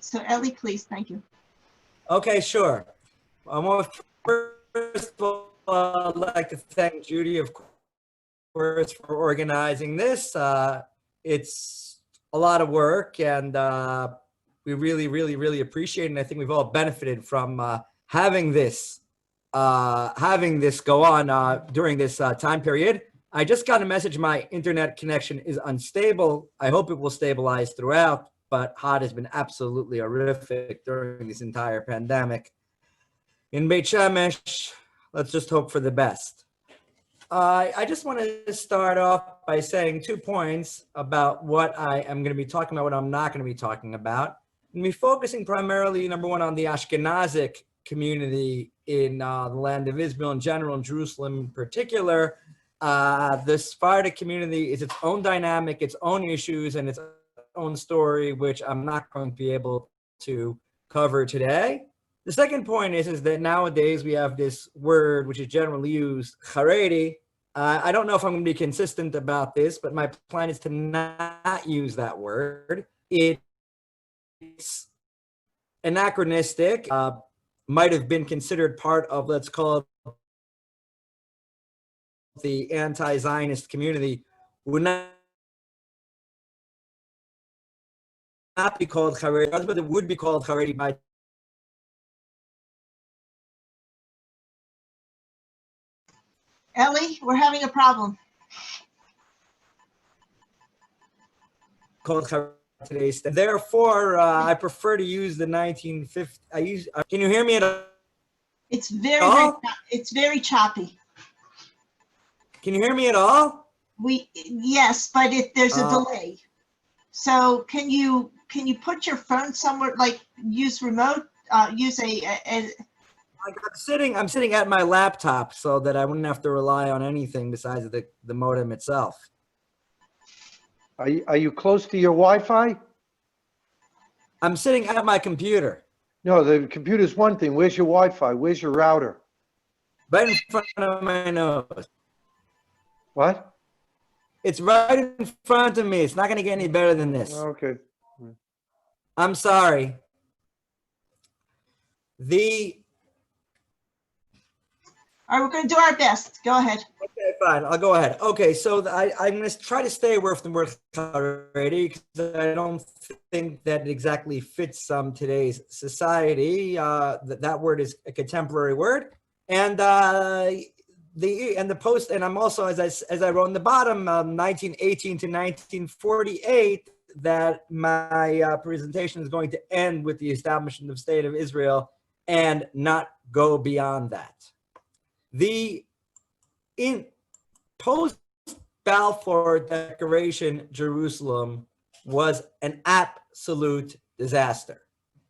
So Ellie, please, thank you. Okay, sure. First of all, I'd like to thank Judy, of course, for organizing this. It's a lot of work, and we really appreciate it. And I think we've all benefited from having this go on during this time period. I just got a message my internet connection is unstable. I hope it will stabilize throughout, but HOT has been absolutely horrific during this entire pandemic. In Beit Shemesh, let's just hope for the best. I just want to start off by saying 2 points about what I am going to be talking about, what I'm not going to be talking about. I'm going to be focusing primarily, number one, on the Ashkenazic community in the land of Israel in general, and Jerusalem in particular. The Sephardic community is its own dynamic, its own issues, and its own story, which I'm not going to be able to cover today. The second point is that nowadays we have this word which is generally used, Haredi. I don't know if I'm going to be consistent about this, but my plan is to not use that word. It's anachronistic, might have been considered part of, let's call it, the anti-Zionist community, would not be called Haredi, but it would be called Haredi by Ellie, we're having a problem. called today's. Therefore, I prefer to use the 1950. Can you hear me at all? It's very choppy. Can you hear me at all? Yes, but there's a delay. So can you put your phone somewhere, like use remote, use I'm sitting at my laptop so that I wouldn't have to rely on anything besides the modem itself. Are you close to your Wi-Fi? I'm sitting at my computer. No, the computer's one thing. Where's your Wi-Fi? Where's your router? Right in front of my nose. What? It's right in front of me. It's not going to get any better than this. Okay. I'm sorry. All right, we're going to do our best. Go ahead. Okay, fine. I'll go ahead. Okay, so I'm going to try to stay away from the word Haredi because I don't think that it exactly fits today's society. That word is a contemporary word, and the post. And I'm also, as I wrote in the bottom, 1918 to 1948. That my presentation is going to end with the establishment of the State of Israel and not go beyond that. The post-Balfour Declaration Jerusalem was an absolute disaster.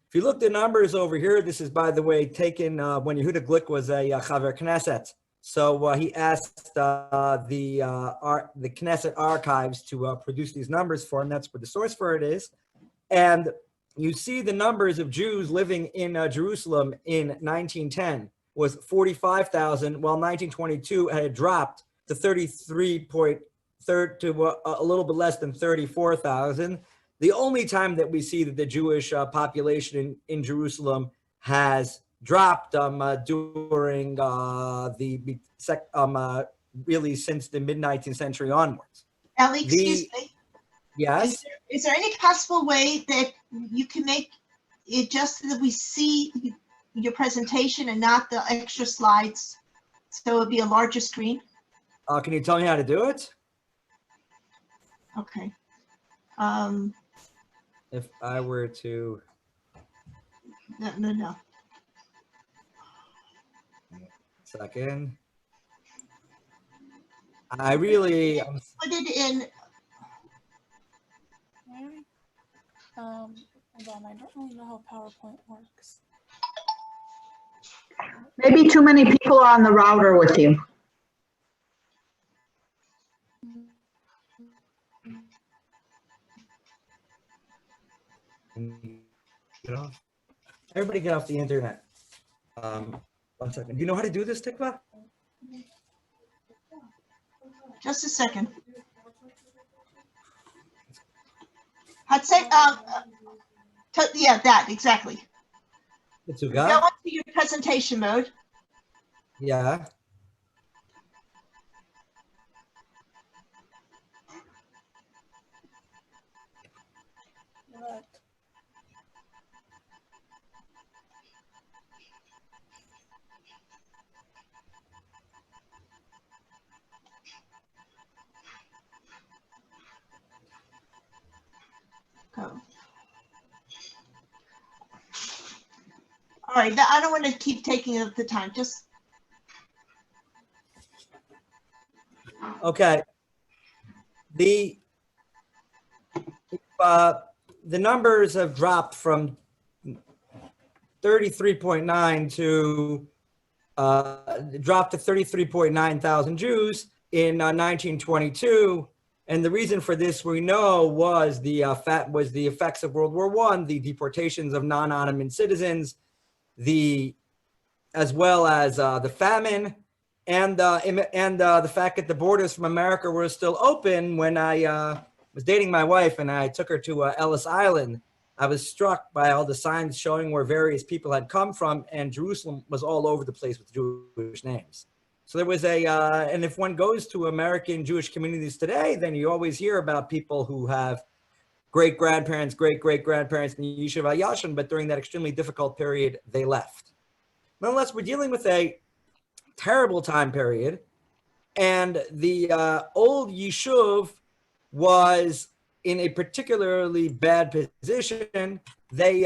If you look at the numbers over here, this is, by the way, taken when Yehuda Glick was a Chaver Knesset. So he asked the Knesset archives to produce these numbers for him. That's where the source for it is. And you see the numbers of Jews living in Jerusalem in 1910 was 45,000, while 1922 had dropped to 33.3 to a little bit less than 34,000. The only time that we see that the Jewish population in Jerusalem has dropped during really since the mid-19th century onwards. Ellie, excuse me. Yes? Is there any possible way that you can make it just so that we see your presentation and not the extra slides, so it'll be a larger screen? Can you tell me how to do it? Okay. If I were to... No. Second. I really... Put it in... Hold on, I don't really know how PowerPoint works. Maybe too many people are on the router with you. Get off. Everybody get off the internet. 1 second. Do you know how to do this, Tikva? Just a second. Yeah, that, exactly. It's Go Uga? into your presentation mode. Yeah. Right. Go. All right, I don't want to keep taking up the time. Just Okay. The numbers have dropped from 33.9 to dropped to 33.9 thousand Jews in 1922. And the reason for this, we know, was the effects of World War I, the deportations of non-Ottoman citizens, as well as the famine, and the fact that the borders from America were still open. When I was dating my wife and I took her to Ellis Island, I was struck by all the signs showing where various people had come from, and Jerusalem was all over the place with Jewish names. So there was and if one goes to American Jewish communities today, then you always hear about people who have great-grandparents, great-great-grandparents in the Yeshiva Yashin, but during that extremely difficult period, they left. Nonetheless, we're dealing with a terrible time period, and the old Yishuv was in a particularly bad position. They,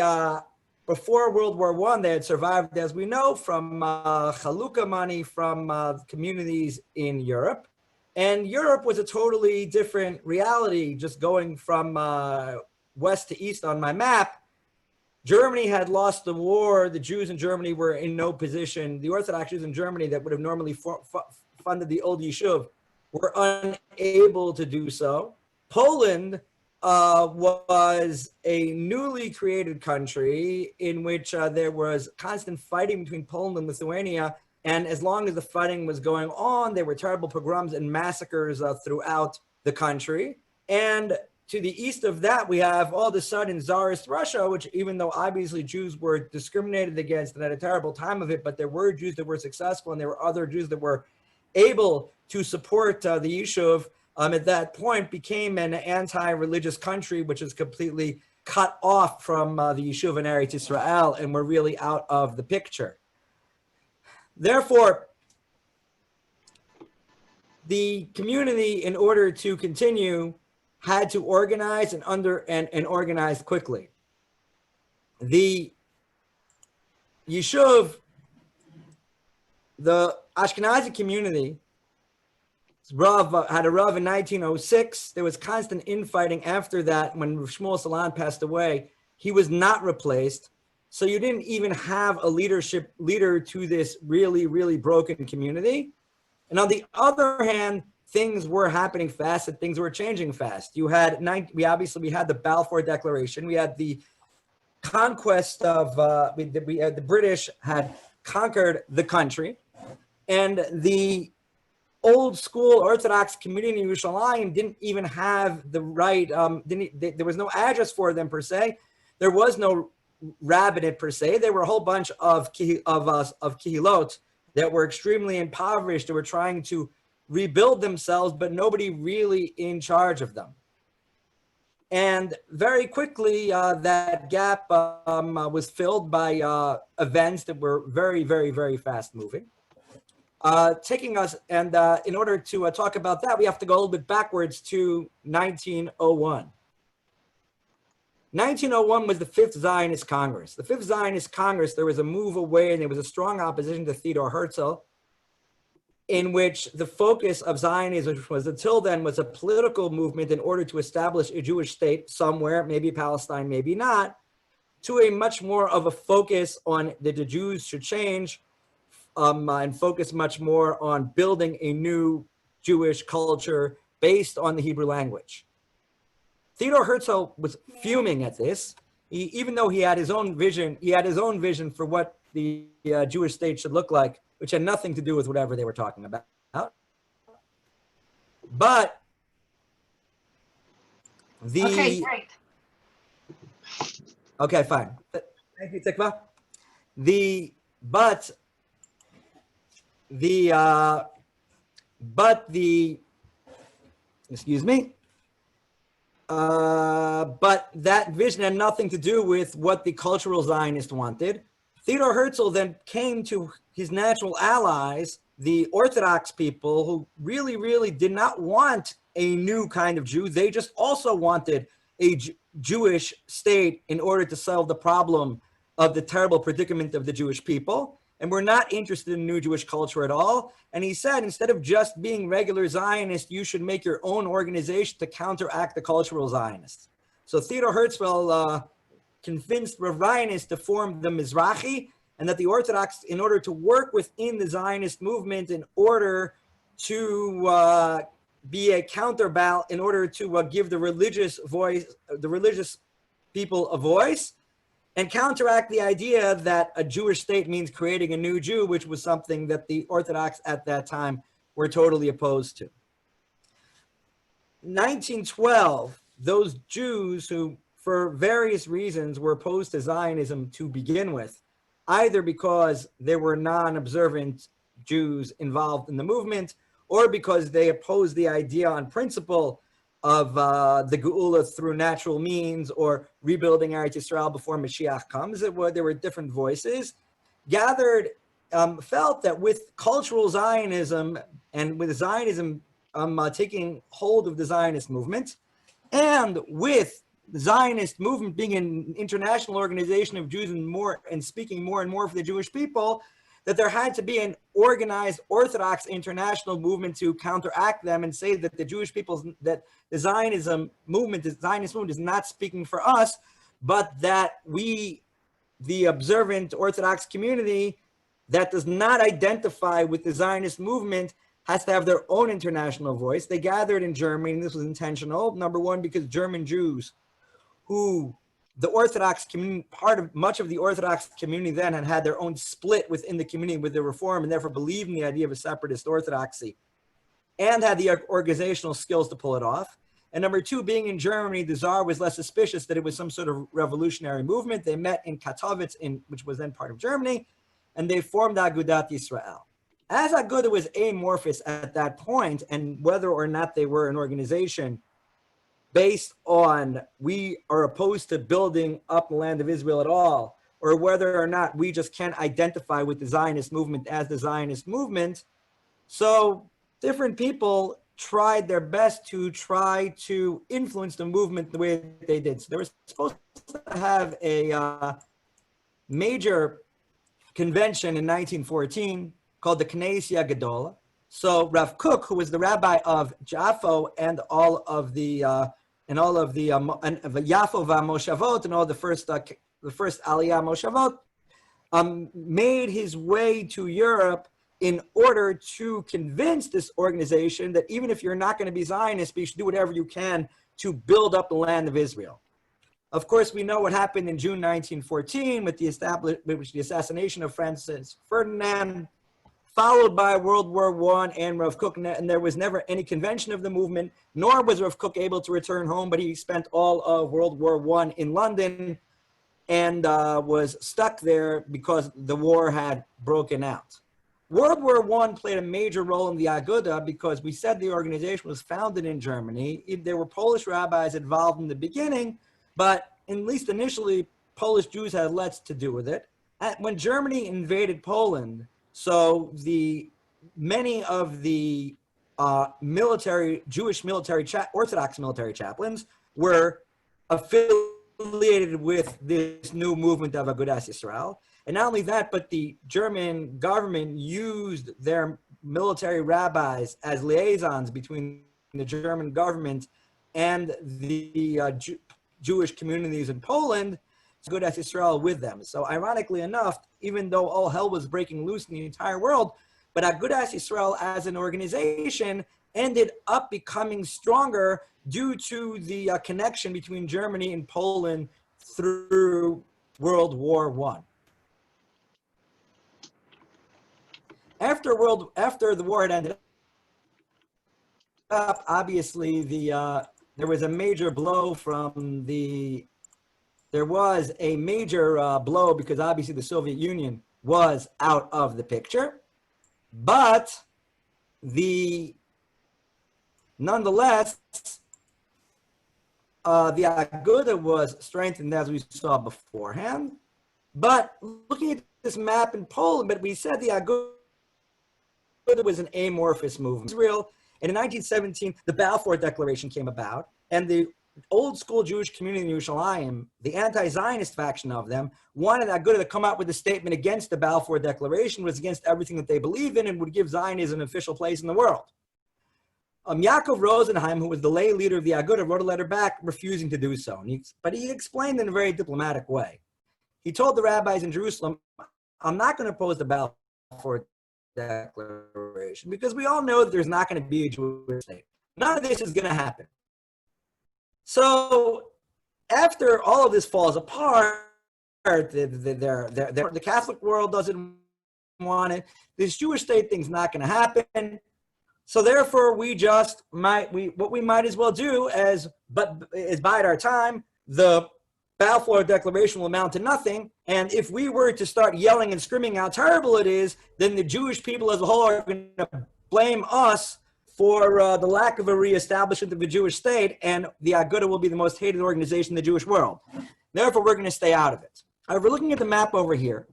before World War I, they had survived, as we know, from Chalukah money from communities in Europe. And Europe was a totally different reality, just going from west to east on my map. Germany had lost the war. The Jews in Germany were in no position. The Orthodox Jews in Germany that would have normally funded the old Yishuv were unable to do so. Poland was a newly created country in which there was constant fighting between Poland and Lithuania. And as long as the fighting was going on, there were terrible pogroms and massacres throughout the country. And to the east of that, we have all of a sudden Tsarist Russia, which, even though obviously Jews were discriminated against and had a terrible time of it, but there were Jews that were successful, and there were other Jews that were able to support the Yishuv, at that point became an anti-religious country, which is completely cut off from the Yishuv and Eretz YISRAEL, and we're really out of the picture. Therefore, the community, in order to continue, had to organize and organize quickly. The Yishuv, the Ashkenazi community, Rav had a Rav in 1906. There was constant infighting after that. When Shmuel Salan passed away, he was not replaced. So you didn't even have a leader to this really, really broken community. And on the other hand, things were happening fast and things were changing fast. You had we had the Balfour Declaration. We had the conquest of the British had conquered the country, and the old school Orthodox community in Yerushalayim didn't even have the right. There was no address for them per se. There was no rabbinate per se. There were a whole bunch of kihilot that were extremely impoverished. They were trying to rebuild themselves, but nobody really in charge of them. And very quickly, that gap was filled by events that were very, very, very fast moving. Taking us, and in order to talk about that, we have to go a little bit backwards to 1901. 1901 was the Fifth Zionist Congress. The Fifth Zionist Congress, there was a move away, and there was a strong opposition to Theodor Herzl, in which the focus of Zionism, which was until then was a political movement in order to establish a Jewish state somewhere, maybe Palestine, maybe not, to a much more of a focus on that the Jews should change, and focus much more on building a new Jewish culture based on the Hebrew language. Theodor Herzl was fuming at this. Even though he had his own vision, for what the Jewish state should look like, which had nothing to do with whatever they were talking about. But okay, great. Okay, fine. Thank you, Tikva. But excuse me. But that vision had nothing to do with what the cultural Zionists wanted. Theodor Herzl then came to his natural allies, the Orthodox people, who really, really did not want a new kind of Jew. They just also wanted a Jewish state in order to solve the problem of the terrible predicament of the Jewish people. And we're not interested in new Jewish culture at all. And he said, instead of just being regular Zionists, you should make your own organization to counteract the cultural Zionists. So Theodor Herzl convinced Rav Zionist to form the Mizrahi, and that the Orthodox, in order to work within the Zionist movement, in order to be a counterbalance, in order to give the religious voice, the religious people a voice, and counteract the idea that a Jewish state means creating a new Jew, which was something that the Orthodox at that time were totally opposed to. 1912, those Jews who, for various reasons, were opposed to Zionism to begin with, either because there were non-observant Jews involved in the movement, or because they opposed the idea on principle of the Geula through natural means, or rebuilding Eretz Yisrael before Mashiach comes. There were different voices, gathered, felt that with cultural Zionism and with Zionism taking hold of the Zionist movement, and with the Zionist movement being an international organization of Jews and speaking more and more for the Jewish people, that there had to be an organized Orthodox international movement to counteract them and say that the Jewish people, that the Zionist movement is not speaking for us, but that we, the observant Orthodox community that does not identify with the Zionist movement, has to have their own international voice. They gathered in Germany, and this was intentional. Number one, because German Jews, who the Orthodox community, much of the Orthodox community then had their own split within the community with the Reform, and therefore believed in the idea of a separatist Orthodoxy, and had the organizational skills to pull it off. And number two, being in Germany, the Tsar was less suspicious that it was some sort of revolutionary movement. They met in Katowice, which was then part of Germany, and they formed Agudat Yisrael. As Aguda was amorphous at that point, and whether or not they were an organization based on we are opposed to building up the land of Israel at all, or whether or not we just can't identify with the Zionist movement as the Zionist movement. So different people tried their best to try to influence the movement the way they did. So they were supposed to have a major convention in 1914 called the Knessia Gedola. So Rav Kook, who was the rabbi of Jaffa and all of the Yafo v'Moshavot and all the first Aliyah Moshavot, made his way to Europe in order to convince this organization that even if you're not going to be Zionist, you should do whatever you can to build up the land of Israel. Of course, we know what happened in June 1914 with the assassination of Francis Ferdinand, followed by World War I and Rav Kook, and there was never any convention of the movement, nor was Rav Kook able to return home, but he spent all of World War I in London and was stuck there because the war had broken out. World War I played a major role in the Aguda because we said the organization was founded in Germany. There were Polish rabbis involved in the beginning, but at least initially, Polish Jews had less to do with it. When Germany invaded Poland, so many of the Jewish Orthodox military chaplains were affiliated with this new movement of Agudas Yisrael. And not only that, but the German government used their military rabbis as liaisons between the German government and the Jewish communities in Poland, Agudas Yisrael with them. So ironically enough, even though all hell was breaking loose in the entire world, but Agudas Yisrael as an organization ended up becoming stronger due to the connection between Germany and Poland through World War I. After the war had ended up, obviously there was a major blow from the there was a major blow because obviously the Soviet Union was out of the picture. But nonetheless, the Aguda was strengthened as we saw beforehand. But looking at this map in Poland, but we said the Aguda was an amorphous movement. Israel, and in 1917, the Balfour Declaration came about, and the old school Jewish community in Yerushalayim, the anti-Zionist faction of them, wanted Aguda to come out with a statement against the Balfour Declaration, was against everything that they believe in, and would give Zionism an official place in the world. Yaakov Rosenheim, who was the lay leader of the Aguda, wrote a letter back refusing to do so. But he explained in a very diplomatic way. He told the rabbis in Jerusalem, I'm not going to oppose the Balfour Declaration because we all know that there's not going to be a Jewish state. None of this is going to happen. So after all of this falls apart, the Catholic world doesn't want it. This Jewish state thing's not going to happen. So therefore, what we might as well do is bide our time. The Balfour Declaration will amount to nothing. And if we were to start yelling and screaming how terrible it is, then the Jewish people as a whole are going to blame us for the lack of a reestablishment of the Jewish state, and the Aguda will be the most hated organization in the Jewish world. Therefore, we're going to stay out of it. However, looking at the map over here,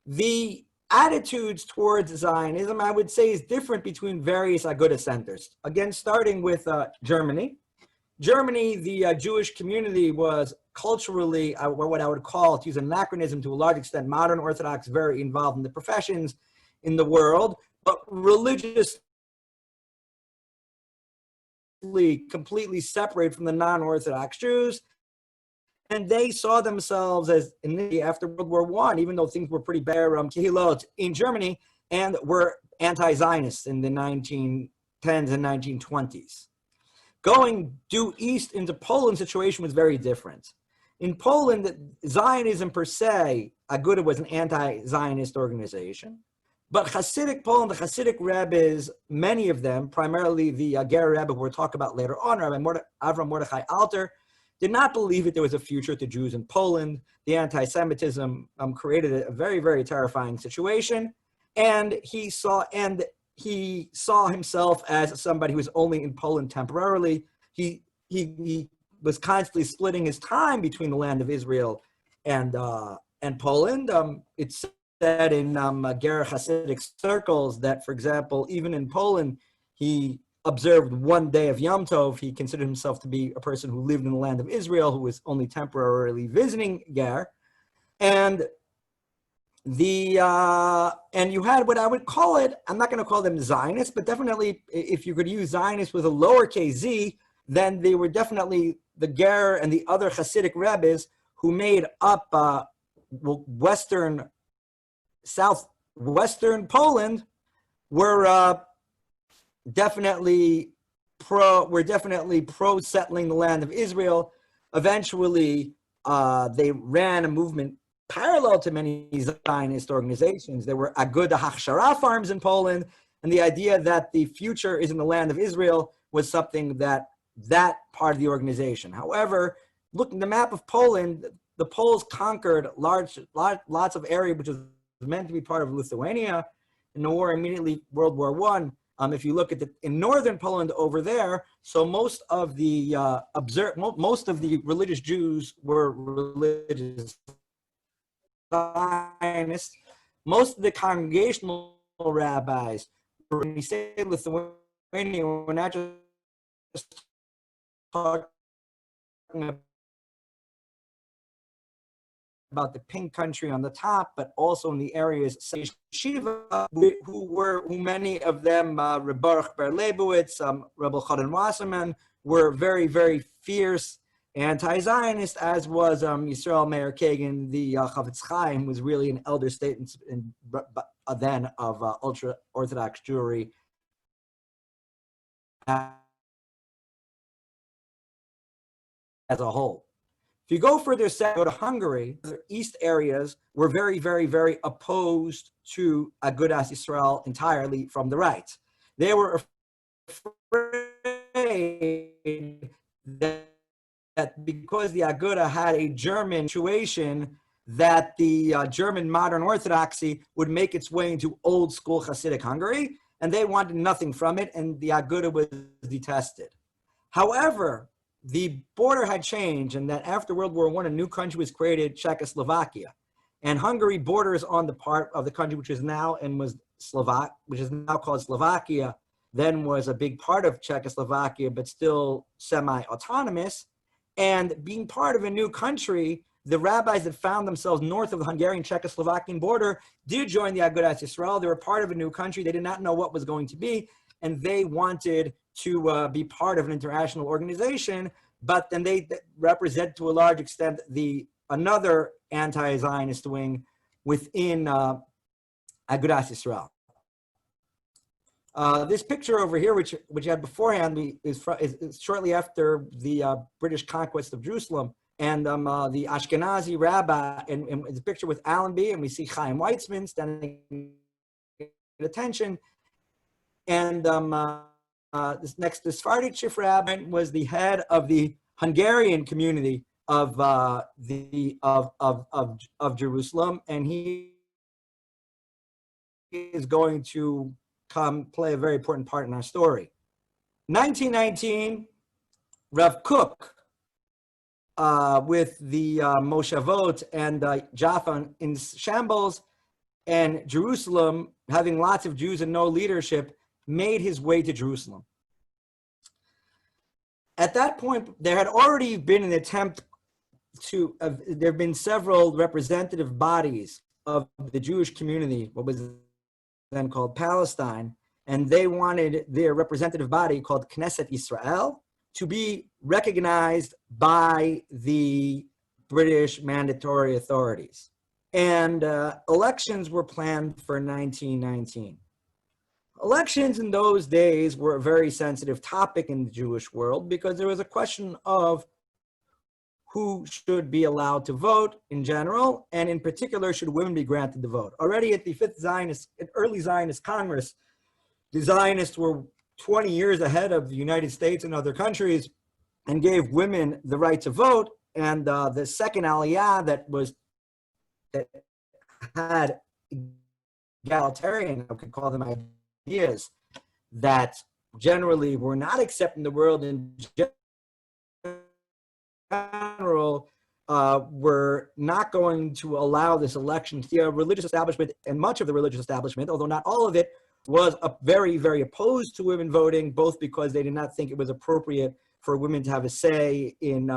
the attitudes towards Zionism, I would say, is different between various Aguda centers. Again, starting with Germany. Germany, the Jewish community was culturally, what I would call, to use anachronism to a large extent, modern Orthodox, very involved in the professions in the world, but religious completely separate from the non-Orthodox Jews, and they saw themselves as, after World War I, even though things were pretty bare, kehilot in Germany, and were anti-Zionists in the 1910s and 1920s. Going due east into Poland, the situation was very different. In Poland, Zionism per se, Aguda was an anti-Zionist organization. But Hasidic Poland, the Hasidic rabbis, many of them, primarily the Ger Rebbe, who we'll talk about later on, Rabbi Avram Mordechai Alter, did not believe that there was a future to Jews in Poland. The anti-Semitism created a very, very terrifying situation. And he saw himself as somebody who was only in Poland temporarily. He was constantly splitting his time between the land of Israel and Poland. It's said in Ger Hasidic circles that, for example, even in Poland, he observed one day of Yom Tov. He considered himself to be a person who lived in the land of Israel, who was only temporarily visiting Ger. And you had what I would call it, I'm not going to call them Zionists, but definitely if you could use Zionists with a lowercase z, then they were definitely the Ger and the other Hasidic rabbis who made up southwestern Poland were definitely pro settling the land of Israel. Eventually, they ran a movement parallel to many Zionist organizations. There were Aguda Hachshara farms in Poland, and the idea that the future is in the land of Israel was something that part of the organization. However, looking at the map of Poland, the Poles conquered lots of area which was meant to be part of Lithuania in the war immediately World War I. If you look at in northern Poland over there, so most of the religious Jews were religious Zionists. Most of the congregational rabbis, when we say Lithuania, we're not just talking about the pink country on the top, but also in the areas Shiva, who many of them, Reb Baruch Ber Leibowitz, Rebbe Chanan Wasserman, were very, very fierce anti-Zionist, as was YISRAEL Meir Kagan, the Chavetz Chaim, was really an elder statesman then of ultra-Orthodox Jewry. As a whole. If you go further south, go to Hungary, the east areas were very, very, very opposed to Agudas Yisrael entirely from the right. They were afraid that because the Aguda had a German situation, that the German modern Orthodoxy would make its way into old school Hasidic Hungary, and they wanted nothing from it, and the Aguda was detested. However, the border had changed, and that after World War I, a new country was created, Czechoslovakia. And Hungary borders on the part of the country which is now which is now called Slovakia, then was a big part of Czechoslovakia, but still semi-autonomous. And being part of a new country, the rabbis that found themselves north of the Hungarian-Czechoslovakian border did join the Agudat Yisrael. They were part of a new country. They did not know what was going to be, and they wanted to be part of an international organization, but then they represent to a large extent another anti-Zionist wing within Agudat Yisrael. This picture over here, which you had beforehand, is shortly after the British conquest of Jerusalem, and the Ashkenazi rabbi, and it's a picture with Allenby, and we see Chaim Weizmann standing at attention, and this Sephardic chief rabbi was the head of the Hungarian community of Jerusalem, and he is going to play a very important part in our story. 1919, Rav Kook, with the Moshavot and Jaffa in shambles, and Jerusalem having lots of Jews and no leadership, made his way to Jerusalem. At that point, there had already been an attempt to, there have been several representative bodies of the Jewish community, what was then called Palestine, and they wanted their representative body called Knesset Yisrael to be recognized by the British mandatory authorities. And elections were planned for 1919. Elections in those days were a very sensitive topic in the Jewish world because there was a question of who should be allowed to vote in general, and in particular, should women be granted the vote. Already at the early Zionist Congress, the Zionists were 20 years ahead of the United States and other countries and gave women the right to vote. And the second Aliyah that had egalitarian, I could call them ideas, that generally were not accepted in the world in general, were not going to allow this election. The religious establishment, and much of the religious establishment, although not all of it, was very, very opposed to women voting, both because they did not think it was appropriate for women to have a say in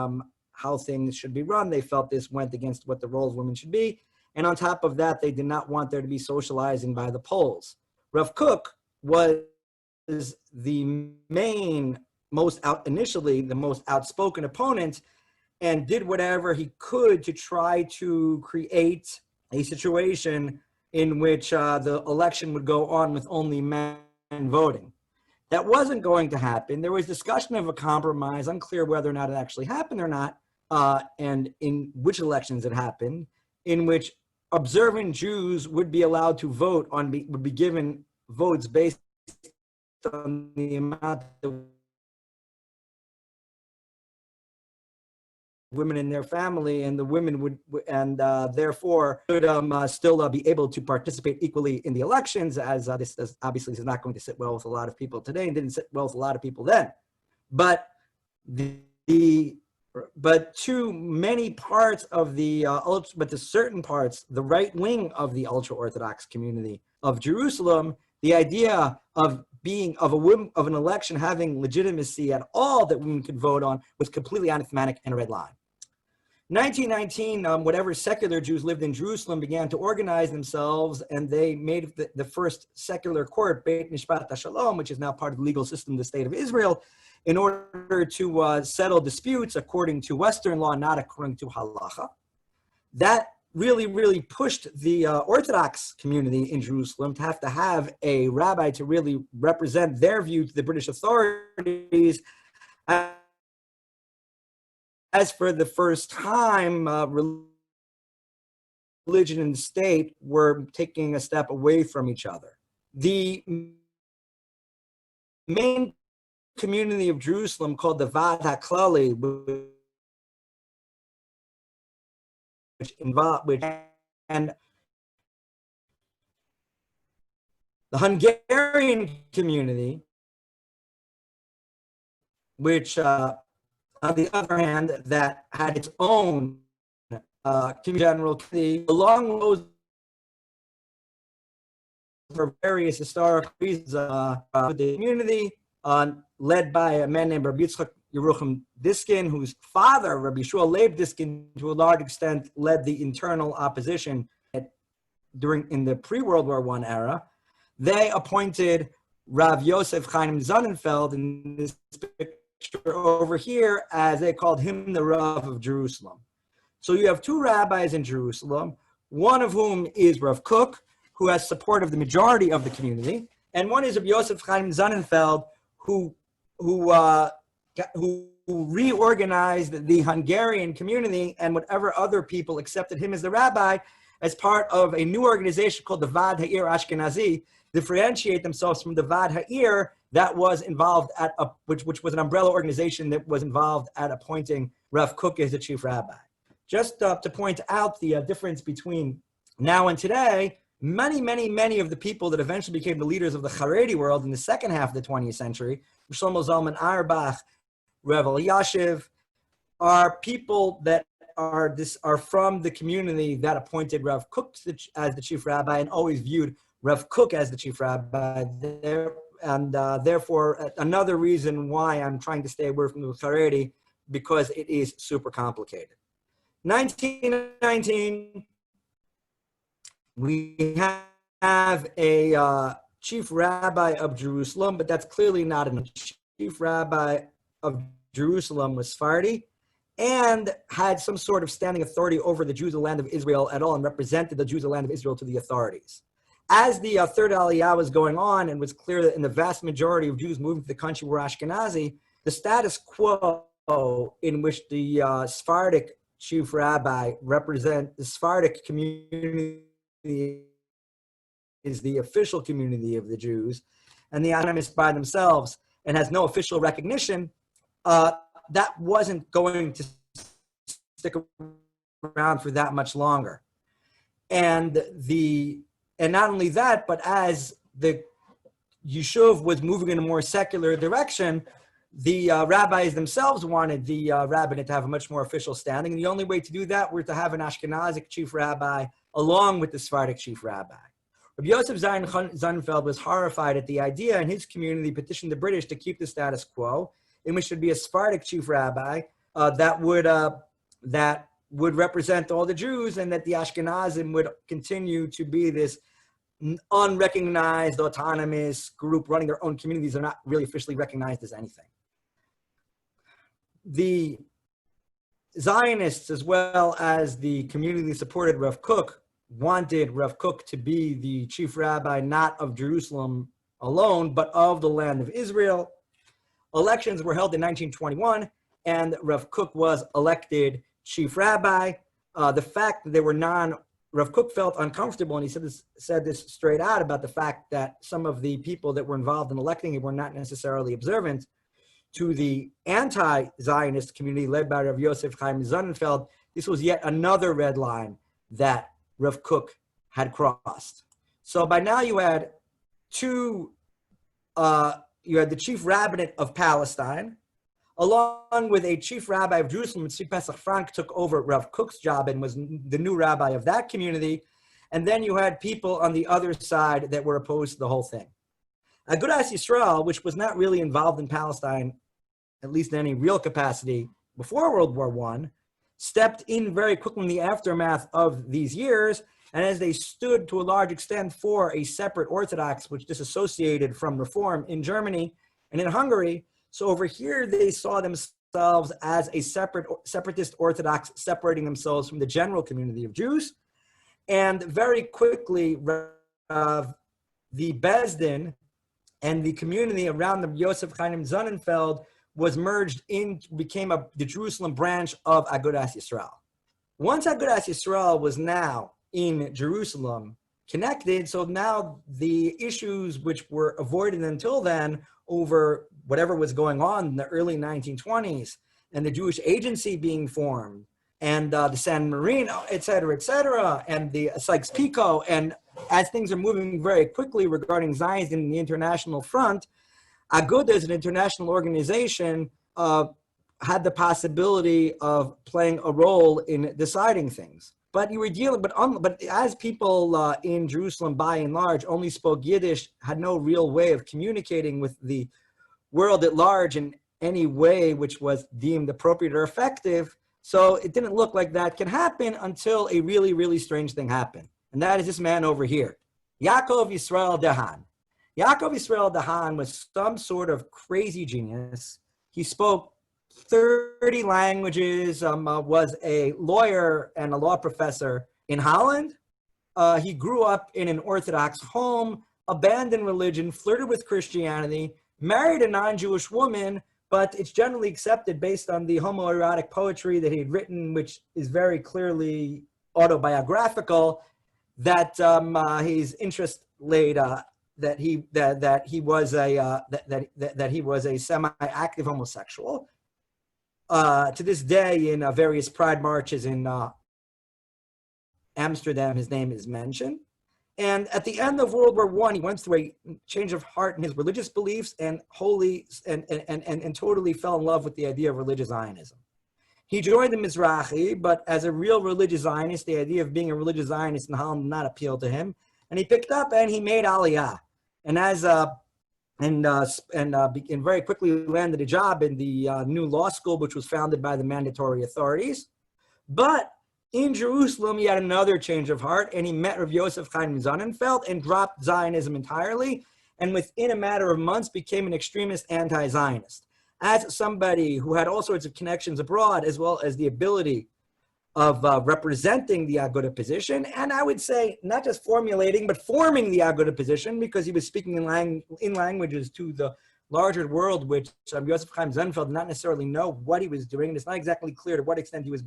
how things should be run. They felt this went against what the role of women should be. And on top of that, they did not want there to be socializing by the polls. Rav Kook was the initially the most outspoken opponent, and did whatever he could to try to create a situation in which the election would go on with only men voting. That wasn't going to happen. There was discussion of a compromise, unclear whether or not it actually happened or not, and in which elections it happened, in which observant Jews would be allowed to vote would be given votes based on the amount of women in their family, and the women would, and therefore should still be able to participate equally in the elections, as this obviously is not going to sit well with a lot of people today, and didn't sit well with a lot of people then. But but to many parts of but to certain parts, the right wing of the ultra-Orthodox community of Jerusalem, the idea of an election having legitimacy at all that women could vote on was completely anathematic and a red line. 1919, whatever secular Jews lived in Jerusalem began to organize themselves, and they made the first secular court, Beit Mishpat HaShalom, which is now part of the legal system of the State of Israel, in order to settle disputes according to Western law, not according to halacha. That really, really pushed the Orthodox community in Jerusalem to have a rabbi to really represent their view to the British authorities. As for the first time, religion and state were taking a step away from each other. The main community of Jerusalem, called the Vad HaKlali, and the Hungarian community, which on the other hand, that had its own general, along those for various historic reasons, the community led by a man named Rabbi Yitzchak Yerucham Diskin, whose father, Rabbi Shmuel Leib Diskin, to a large extent led the internal opposition in the pre-World War I era. They appointed Rav Yosef Chaim Sonnenfeld in this picture over here, as they called him the Rav of Jerusalem. So you have two rabbis in Jerusalem, one of whom is Rav Kook, who has support of the majority of the community, and one is Rav Yosef Chaim Sonnenfeld, who reorganized the Hungarian community, and whatever other people accepted him as the rabbi as part of a new organization called the Vad Ha'ir Ashkenazi, differentiate themselves from the Vad Ha'ir that was involved at which was an umbrella organization that was involved at appointing Rav Kook as the chief rabbi. Just to point out the difference between now and today, many of the people that eventually became the leaders of the Haredi world in the second half of the 20th century, Shlomo Zalman Auerbach, Rav Elyashiv, are people that are from the community that appointed Rav Kook as the chief rabbi and always viewed Rav Kook as the chief rabbi. Therefore, another reason why I'm trying to stay away from the Haredi, because it is super complicated. 1919, we have a chief rabbi of Jerusalem, but that's clearly not enough. Chief rabbi of Jerusalem was Sephardi and had some sort of standing authority over the Jews of the land of Israel at all, and represented the Jews of the land of Israel to the authorities. As the third Aliyah was going on, and was clear that in the vast majority of Jews moving to the country were Ashkenazi, the status quo in which the Sephardic chief rabbi represent the Sephardic community is the official community of the Jews, and the Animists by themselves, and has no official recognition, that wasn't going to stick around for that much longer. And not only that, but as the Yishuv was moving in a more secular direction, the rabbis themselves wanted the rabbinate to have a much more official standing. And the only way to do that was to have an Ashkenazic chief rabbi along with the Sephardic chief rabbi. Rabbi Yosef Sonnenfeld was horrified at the idea, and his community petitioned the British to keep the status quo, in which would be a Sephardic chief rabbi that would represent all the Jews, and that the Ashkenazim would continue to be this unrecognized, autonomous group running their own communities. They're not really officially recognized as anything. The Zionists, as well as the community that supported Rav Kook, wanted Rav Kook to be the chief rabbi, not of Jerusalem alone, but of the land of Israel. Elections were held in 1921, and Rav Kook was elected chief rabbi. The fact that they were Rav Kook felt uncomfortable, and he said this straight out about the fact that some of the people that were involved in electing him were not necessarily observant to the anti-Zionist community led by Rav Yosef Chaim Sonnenfeld. This was yet another red line that Rav Kook had crossed. So by now you had the chief rabbinate of Palestine, along with a chief rabbi of Jerusalem. Tzvi Pesach Frank took over Rav Kook's job and was the new rabbi of that community. And then you had people on the other side that were opposed to the whole thing. Agudas Yisrael, which was not really involved in Palestine, at least in any real capacity before World War I, stepped in very quickly in the aftermath of these years. And as they stood to a large extent for a separate Orthodox, which disassociated from Reform in Germany and in Hungary, so over here they saw themselves as a separatist Orthodox, separating themselves from the general community of Jews. And very quickly, the Bezdin and the community around the Yosef Chaim Sonnenfeld was merged in, became the Jerusalem branch of Agudas Yisrael. Once Agudas Yisrael was now in Jerusalem connected, so now the issues which were avoided until then over whatever was going on in the early 1920s and the Jewish agency being formed and the San Marino, et cetera, and the Sykes-Picot. And as things are moving very quickly regarding Zionism in the international front, Aguda as an international organization had the possibility of playing a role in deciding things. But you were dealing, but as people in Jerusalem, by and large, only spoke Yiddish, had no real way of communicating with the world at large in any way which was deemed appropriate or effective. So it didn't look like that can happen until a really, really strange thing happened. And that is this man over here, Yaakov YISRAEL Dahan. Yaakov YISRAEL Dahan was some sort of crazy genius. He spoke 30 languages, was a lawyer and a law professor in Holland. He grew up in an Orthodox home, abandoned religion, flirted with Christianity, married a non-Jewish woman, but it's generally accepted based on the homoerotic poetry that he had written, which is very clearly autobiographical, that his interest laid that he was a semi-active homosexual. To this day, in various pride marches in Amsterdam, his name is mentioned. And at the end of World War I, he went through a change of heart in his religious beliefs and totally fell in love with the idea of religious Zionism. He joined the Mizrahi, but as a real religious Zionist, the idea of being a religious Zionist in Holland did not appeal to him. And he picked up and he made Aliyah. And very quickly landed a job in the new law school, which was founded by the Mandatory Authorities. But in Jerusalem, he had another change of heart, and he met Rav Yosef Chaim Sonnenfeld and dropped Zionism entirely, and within a matter of months became an extremist anti-Zionist. As somebody who had all sorts of connections abroad, as well as the ability of representing the Aguda position, and I would say not just formulating, but forming the Aguda position, because he was speaking in languages to the larger world, which Yosef Chaim Sonnenfeld did not necessarily know what he was doing. And it's not exactly clear to what extent he was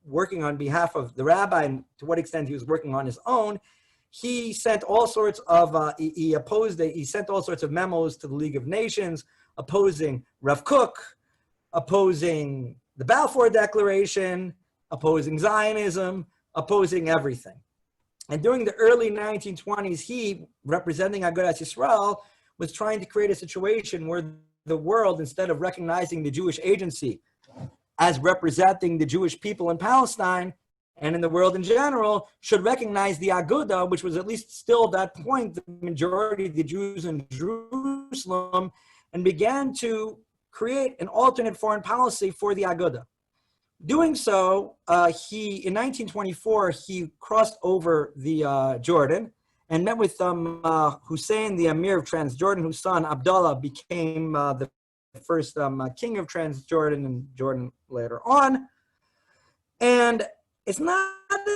working on behalf of the rabbi and to what extent he was working on his own. He sent all sorts of, he sent all sorts of memos to the League of Nations, opposing Rav Kook, opposing the Balfour Declaration, opposing Zionism, opposing everything. And during the early 1920s, he, representing Agudat Yisrael, was trying to create a situation where the world, instead of recognizing the Jewish agency as representing the Jewish people in Palestine and in the world in general, should recognize the Aguda, which was at least still at that point the majority of the Jews in Jerusalem, and began to create an alternate foreign policy for the Aguda. Doing so, in 1924, he crossed over the Jordan and met with Hussein, the Emir of Transjordan, whose son Abdullah became the first king of Transjordan and Jordan later on. And it's not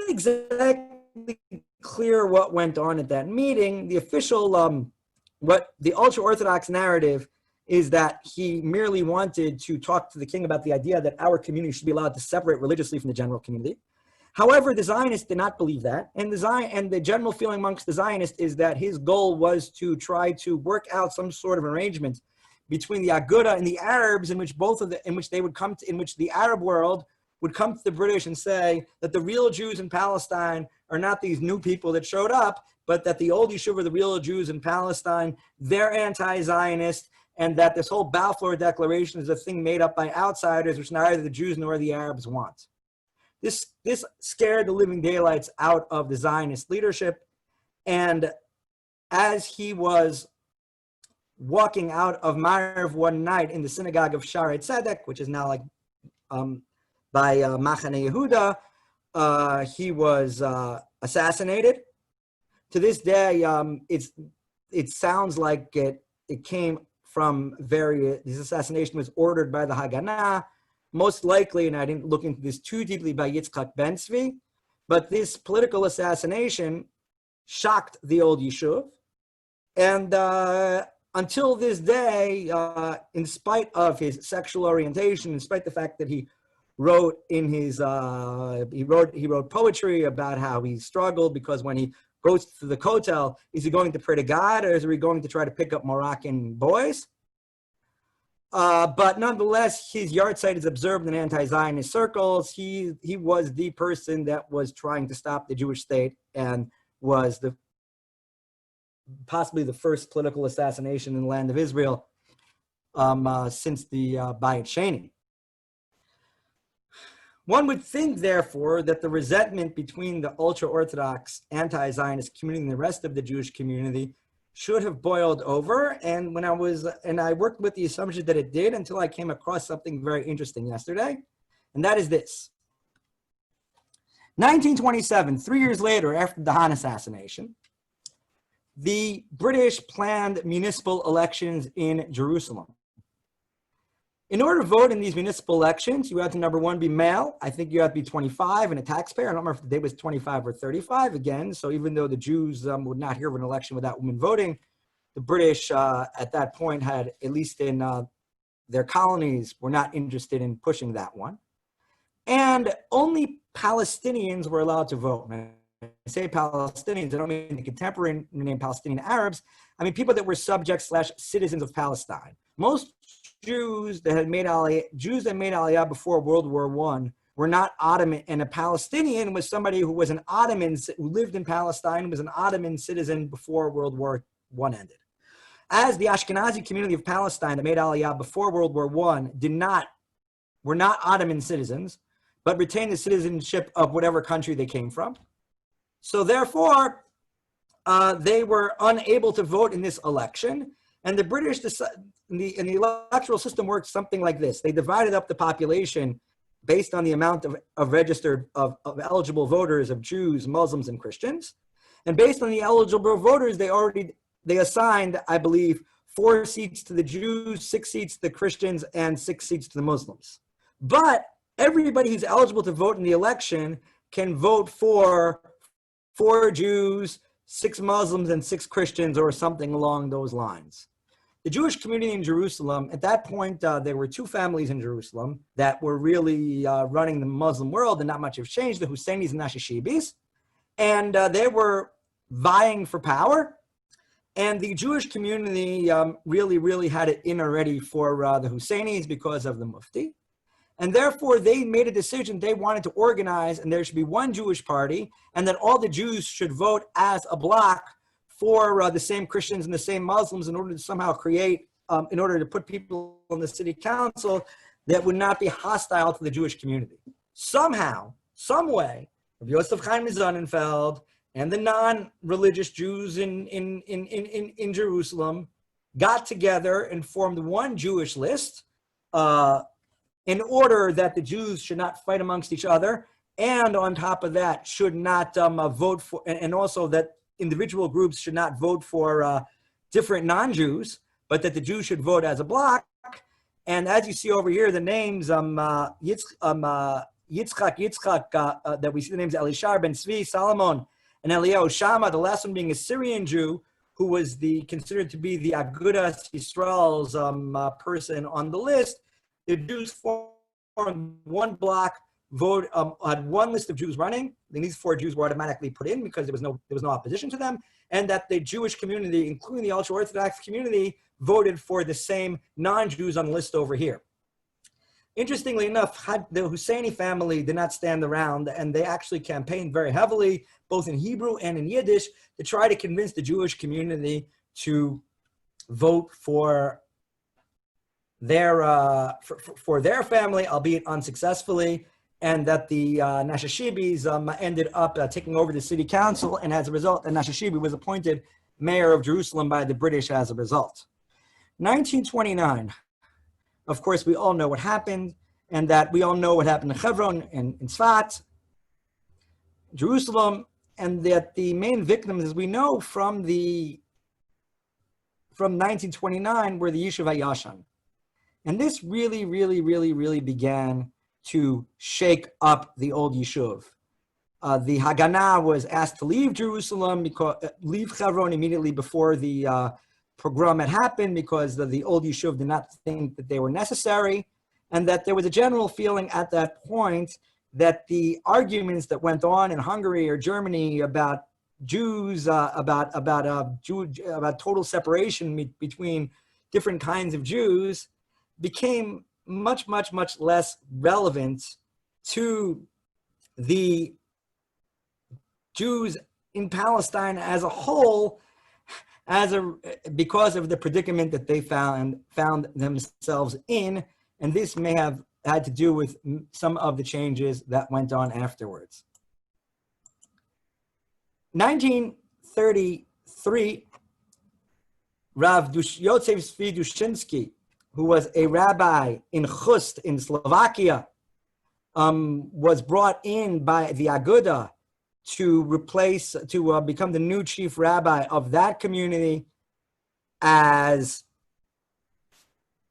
exactly clear what went on at that meeting. The official, what the ultra-Orthodox narrative is that he merely wanted to talk to the king about the idea that our community should be allowed to separate religiously from the general community. However, the Zionists did not believe that. And the general feeling amongst the Zionists is that his goal was to try to work out some sort of arrangement between the Aguda and the Arabs, in which the Arab world would come to the British and say that the real Jews in Palestine are not these new people that showed up, but that the old Yeshuva, the real Jews in Palestine, they're anti-Zionist, and that this whole Balfour Declaration is a thing made up by outsiders, which neither the Jews nor the Arabs want. This scared the living daylights out of the Zionist leadership, and as he was walking out of Ma'ariv one night in the synagogue of Shaarei Tzedek, which is now like by Machane Yehuda, he was assassinated. To this day, it sounds like it came from this assassination was ordered by the Haganah, most likely, and I didn't look into this too deeply, by Yitzchak Ben Tzvi, but this political assassination shocked the old Yishuv. And until this day, in spite of his sexual orientation, in spite of the fact that he wrote in his, he wrote poetry about how he struggled, because when he goes to the Kotel, is he going to pray to God, or is he going to try to pick up Moroccan boys? But nonetheless, his yard site is observed in anti-Zionist circles. He was the person that was trying to stop the Jewish state and was possibly the first political assassination in the land of Israel since the Bayit Sheni. One would think, therefore, that the resentment between the ultra-Orthodox anti-Zionist community and the rest of the Jewish community should have boiled over. And I worked with the assumption that it did until I came across something very interesting yesterday. And that is this. 1927, 3 years later after the Han assassination, the British planned municipal elections in Jerusalem. In order to vote in these municipal elections, you had to, number one, be male. I think you had to be 25 and a taxpayer. I don't remember if the date was 25 or 35 again. So even though the Jews would not hear of an election without women voting, the British at that point had, at least in their colonies, were not interested in pushing that one. And only Palestinians were allowed to vote. When I say Palestinians, I don't mean the contemporary name Palestinian Arabs. I mean people that were subjects/citizens of Palestine. Most Jews that made Aliyah before World War I were not Ottoman, and a Palestinian was somebody who was an Ottoman, who lived in Palestine, was an Ottoman citizen before World War I ended. As the Ashkenazi community of Palestine that made Aliyah before World War I were not Ottoman citizens, but retained the citizenship of whatever country they came from. So therefore, they were unable to vote in this election. And the British, and the electoral system worked something like this. They divided up the population based on the amount of eligible voters of Jews, Muslims, and Christians. And based on the eligible voters, they assigned, I believe, 4 seats to the Jews, 6 seats to the Christians, and 6 seats to the Muslims. But everybody who's eligible to vote in the election can vote for 4 Jews, 6 Muslims, and 6 Christians, or something along those lines. The Jewish community in Jerusalem, at that point, there were 2 families in Jerusalem that were really running the Muslim world, and not much has changed, the Husseinis and Nashashibis. And they were vying for power. And the Jewish community really had it in already for the Husseinis because of the Mufti. And therefore, they made a decision they wanted to organize, and there should be one Jewish party, and that all the Jews should vote as a bloc for the same Christians and the same Muslims in order to somehow create, in order to put people on the city council that would not be hostile to the Jewish community. Somehow, some way, Yosef Chaim Sonnenfeld and the non-religious Jews in Jerusalem got together and formed one Jewish list in order that the Jews should not fight amongst each other, and on top of that, should not vote for, and also that individual groups should not vote for different non-Jews, but that the Jews should vote as a bloc. And as you see over here, the names Yitzchak, that we see the names Elishar ben Tzvi, Solomon, and Eliyahu Shammah, the last one being a Syrian Jew who was considered to be the Agudas Yisrael's person on the list. The Jews formed one bloc, had one list of Jews running. Then these 4 Jews were automatically put in because there was no opposition to them, and that the Jewish community, including the ultra-Orthodox community, voted for the same non-Jews on the list over here. Interestingly enough, the Husseini family did not stand around, and they actually campaigned very heavily, both in Hebrew and in Yiddish, to try to convince the Jewish community to vote for their family, albeit unsuccessfully, and that the Nashashibis ended up taking over the city council, and as a result, the Nashashibi was appointed mayor of Jerusalem by the British as a result. 1929, of course, we all know what happened, and that we all know what happened in Hebron and in Tzfat, Jerusalem, and that the main victims, as we know from 1929, were the Yishuv HaYashan. And this really began to shake up the old Yishuv. The Haganah was asked to leave Jerusalem, leave Hebron immediately before the pogrom had happened, because the old Yishuv did not think that they were necessary, and that there was a general feeling at that point that the arguments that went on in Hungary or Germany about Jews, about total separation between different kinds of Jews, became much, much, much less relevant to the Jews in Palestine as a whole, because of the predicament that they found themselves in, and this may have had to do with some of the changes that went on afterwards. 1933, Rav Yosef Zvi Dushinsky, who was a rabbi in Chust in Slovakia, was brought in by the Aguda to become the new chief rabbi of that community as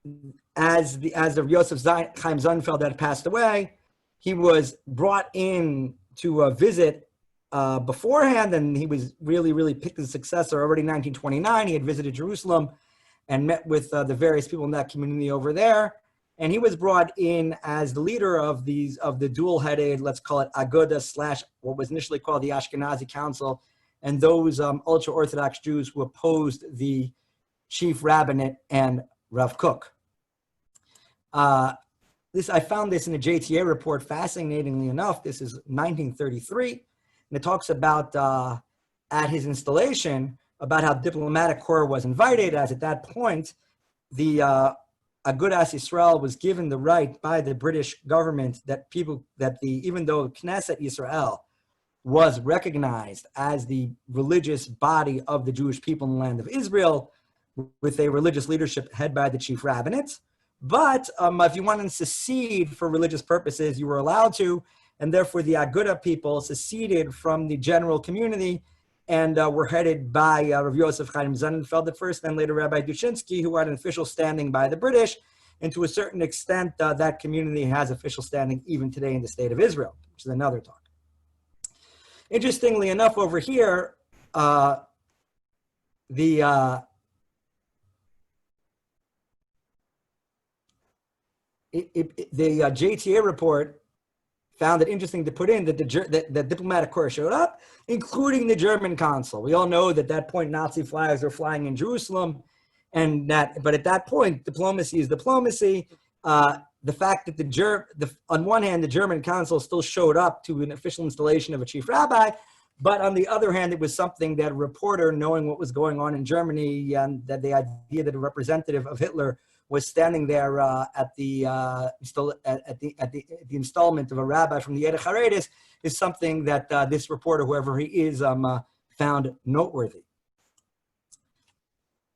of Yosef Chaim Sonnenfeld had passed away. He was brought in to visit beforehand, and he was really picked as a successor already in 1929. He had visited Jerusalem and met with the various people in that community over there. And he was brought in as the leader of the dual-headed, let's call it Aguda / what was initially called the Ashkenazi Council, and those ultra-Orthodox Jews who opposed the chief rabbinate and Rav Kook. I found this in a JTA report, fascinatingly enough. This is 1933, and it talks about, at his installation, about how diplomatic corps was invited, as at that point, the Agudas YISRAEL was given the right by the British government even though Knesset Yisrael was recognized as the religious body of the Jewish people in the land of Israel, with a religious leadership headed by the chief rabbinate. But if you wanted to secede for religious purposes, you were allowed to, and therefore the Aguda people seceded from the general community and were headed by Rav Yosef Chaim Sonnenfeld at first, then later Rabbi Dushinsky, who had an official standing by the British. And to a certain extent, that community has official standing even today in the state of Israel, which is another talk. Interestingly enough, over here, the JTA report found it interesting to put in that the diplomatic corps showed up, including the German consul. We all know that at that point Nazi flags were flying in Jerusalem, but at that point diplomacy is diplomacy. The fact that on one hand the German consul still showed up to an official installation of a chief rabbi, but on the other hand it was something that a reporter, knowing what was going on in Germany, and that the idea that a representative of Hitler was standing there at the installment of a rabbi from the ERETZ is something that this reporter, whoever he is, found noteworthy.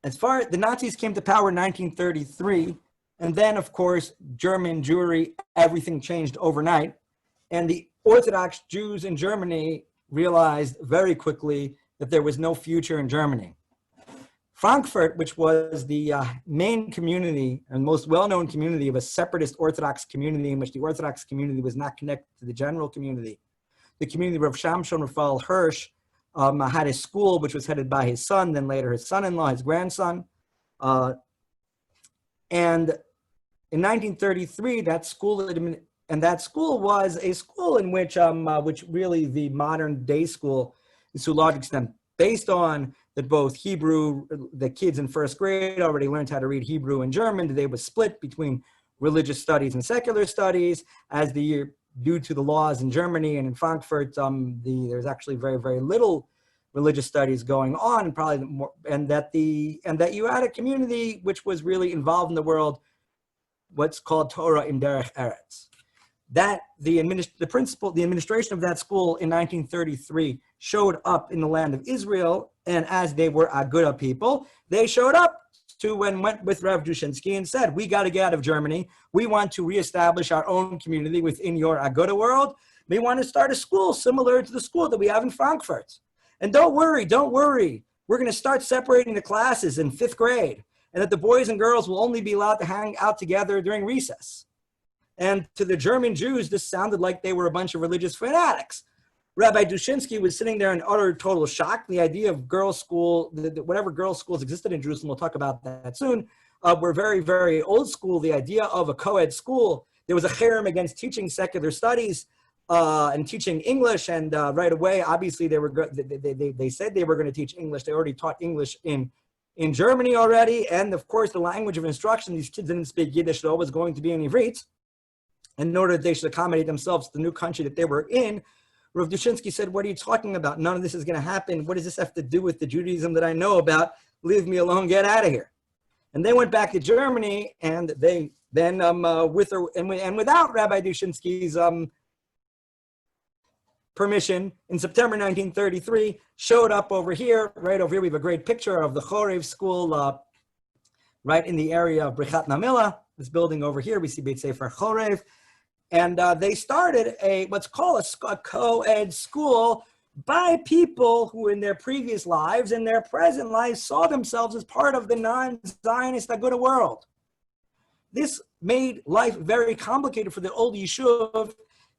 As far as the Nazis came to power in 1933, and then of course German Jewry, everything changed overnight, and the Orthodox Jews in Germany realized very quickly that there was no future in Germany. Frankfurt, which was the main community and most well-known community of a separatist Orthodox community in which the Orthodox community was not connected to the general community. The community of Rav Shamshon Raphael Hirsch had a school which was headed by his son, then later his son-in-law, his grandson. And in 1933, that school was a school in which really the modern day school is to a large extent based on that both Hebrew, the kids in first grade already learned how to read Hebrew and German. They was split between religious studies and secular studies as the year, due to the laws in Germany and in Frankfurt, there's actually very, very little religious studies going on, and probably more, and that you had a community which was really involved in the world, what's called Torah in Derech Eretz. That the administration of that school in 1933 showed up in the land of Israel, and as they were Aguda people, they showed up went with Rav Dushinsky and said, we got to get out of Germany. We want to reestablish our own community within your Aguda world. We want to start a school similar to the school that we have in Frankfurt. And don't worry, we're going to start separating the classes in 5th grade, and that the boys and girls will only be allowed to hang out together during recess. And to the German Jews, this sounded like they were a bunch of religious fanatics. Rabbi Dushinsky was sitting there in utter total shock. The idea of girls' school, whatever girls' schools existed in Jerusalem, we'll talk about that soon, were very, very old school. The idea of a co-ed school, there was a cherem against teaching secular studies and teaching English. And right away, obviously, they said they were going to teach English. They already taught English in in Germany already. And of course, the language of instruction, these kids didn't speak Yiddish at all, was going to be in Ivrit. In order that they should accommodate themselves to the new country that they were in, Rav Dushinsky said, what are you talking about? None of this is going to happen. What does this have to do with the Judaism that I know about? Leave me alone, get out of here. And they went back to Germany, and they then, with or, and without Rabbi Dushinsky's permission, in September 1933, showed up over here. Right over here, we have a great picture of the Chorev school, right in the area of Brichat Namila. This building over here, we see Beit Sefer Chorev. And they started what's called a co-ed school by people who in their previous lives and their present lives saw themselves as part of the non-Zionist Aguda world. This made life very complicated for the old yeshuv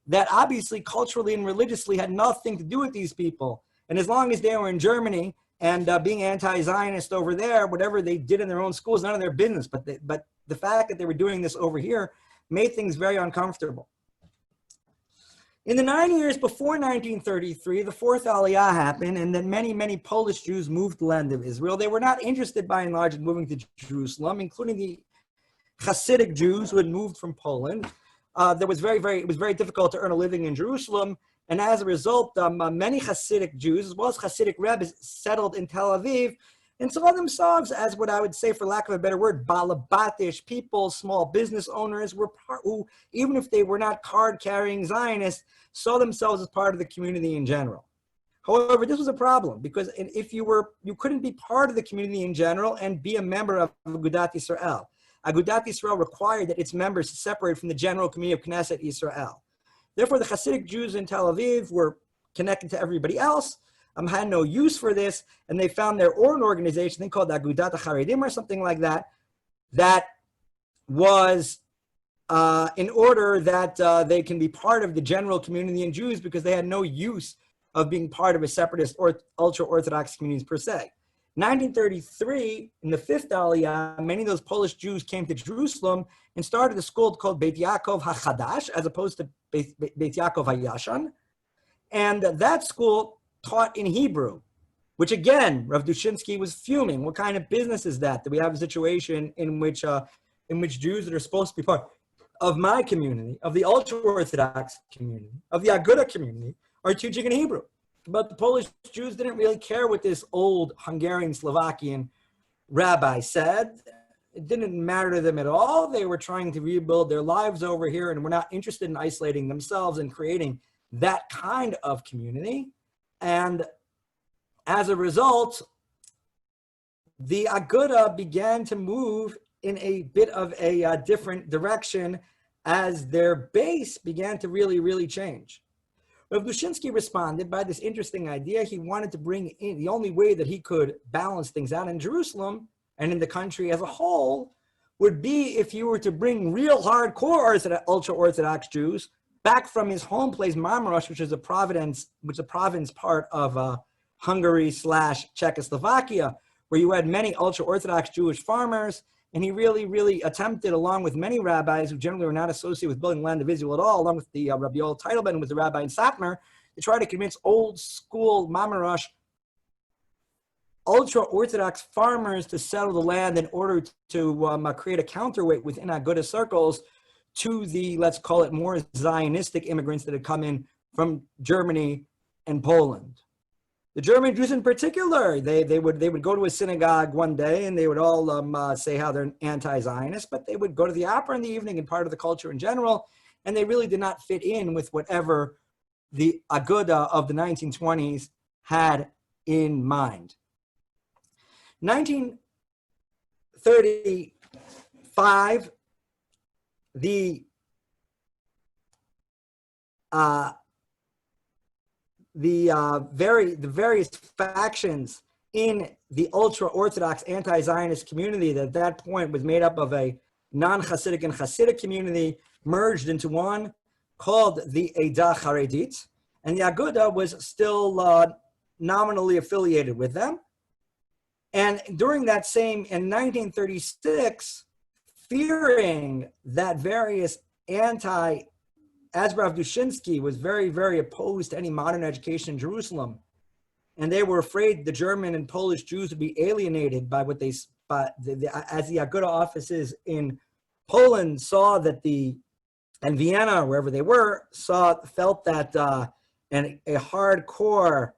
that obviously culturally and religiously had nothing to do with these people. And as long as they were in Germany and being anti-Zionist over there, whatever they did in their own schools, none of their business. But the fact that they were doing this over here made things very uncomfortable. In the 9 years before 1933, the fourth Aliyah happened, and then many, many Polish Jews moved to the land of Israel. They were not interested, by and large, in moving to Jerusalem, including the Hasidic Jews who had moved from Poland. It was very difficult to earn a living in Jerusalem, and as a result, many Hasidic Jews, as well as Hasidic Rebbes, settled in Tel Aviv, and saw themselves as what I would say, for lack of a better word, balabatish people, small business owners, who, even if they were not card-carrying Zionists, saw themselves as part of the community in general. However, this was a problem, because if you couldn't be part of the community in general and be a member of Agudat YISRAEL. Agudat YISRAEL required that its members separate from the general community of Knesset Yisrael. Therefore, the Hasidic Jews in Tel Aviv were connected to everybody else, had no use for this, and they found their own organization, they called Agudat HaCharedim or something like that, that was in order that they can be part of the general community in Jews, because they had no use of being part of a separatist or ultra-Orthodox communities per se. 1933, in the fifth Aliyah, many of those Polish Jews came to Jerusalem and started a school called Beit Yaakov HaChadash, as opposed to Beit Yaakov HaYashan. And that school taught in Hebrew, which again, Rav Dushinsky was fuming. What kind of business is that? That we have a situation in which Jews that are supposed to be part of my community, of the ultra-Orthodox community, of the Aguda community, are teaching in Hebrew. But the Polish Jews didn't really care what this old Hungarian Slovakian rabbi said. It didn't matter to them at all. They were trying to rebuild their lives over here and were not interested in isolating themselves and creating that kind of community. And as a result, the Aguda began to move in a bit of a different direction as their base began to really change. Rav Dushinsky responded by this interesting idea. He wanted to bring in, the only way that he could balance things out in Jerusalem and in the country as a whole would be if you were to bring real hardcore ultra-Orthodox Jews back from his home place, Marmarosh, which is a province part of Hungary/Czechoslovakia, where you had many ultra-Orthodox Jewish farmers. And he really attempted, along with many rabbis who generally were not associated with building the land of Israel at all, along with the Rabbi Yoel Teitelbaum, who was the rabbi in Satmar, to try to convince old school Marmarosh ultra-Orthodox farmers to settle the land in order to create a counterweight within Aguda circles to the, let's call it, more Zionistic immigrants that had come in from Germany and Poland. The German Jews in particular, they would go to a synagogue one day and they would all say how they're anti-Zionist, but they would go to the opera in the evening and part of the culture in general, and they really did not fit in with whatever the Aguda of the 1920s had in mind. 1935, the various factions in the ultra-Orthodox anti-Zionist community that at that point was made up of a non-Hasidic and Hasidic community merged into one called the Eidah Charedit, and the Aguda was still nominally affiliated with them. And during that same, in 1936, fearing that various as Rav Dushinsky was very opposed to any modern education in Jerusalem, and they were afraid the German and Polish Jews would be alienated by what they, as the Aguda offices in Poland saw that and Vienna, wherever they were, felt that a hardcore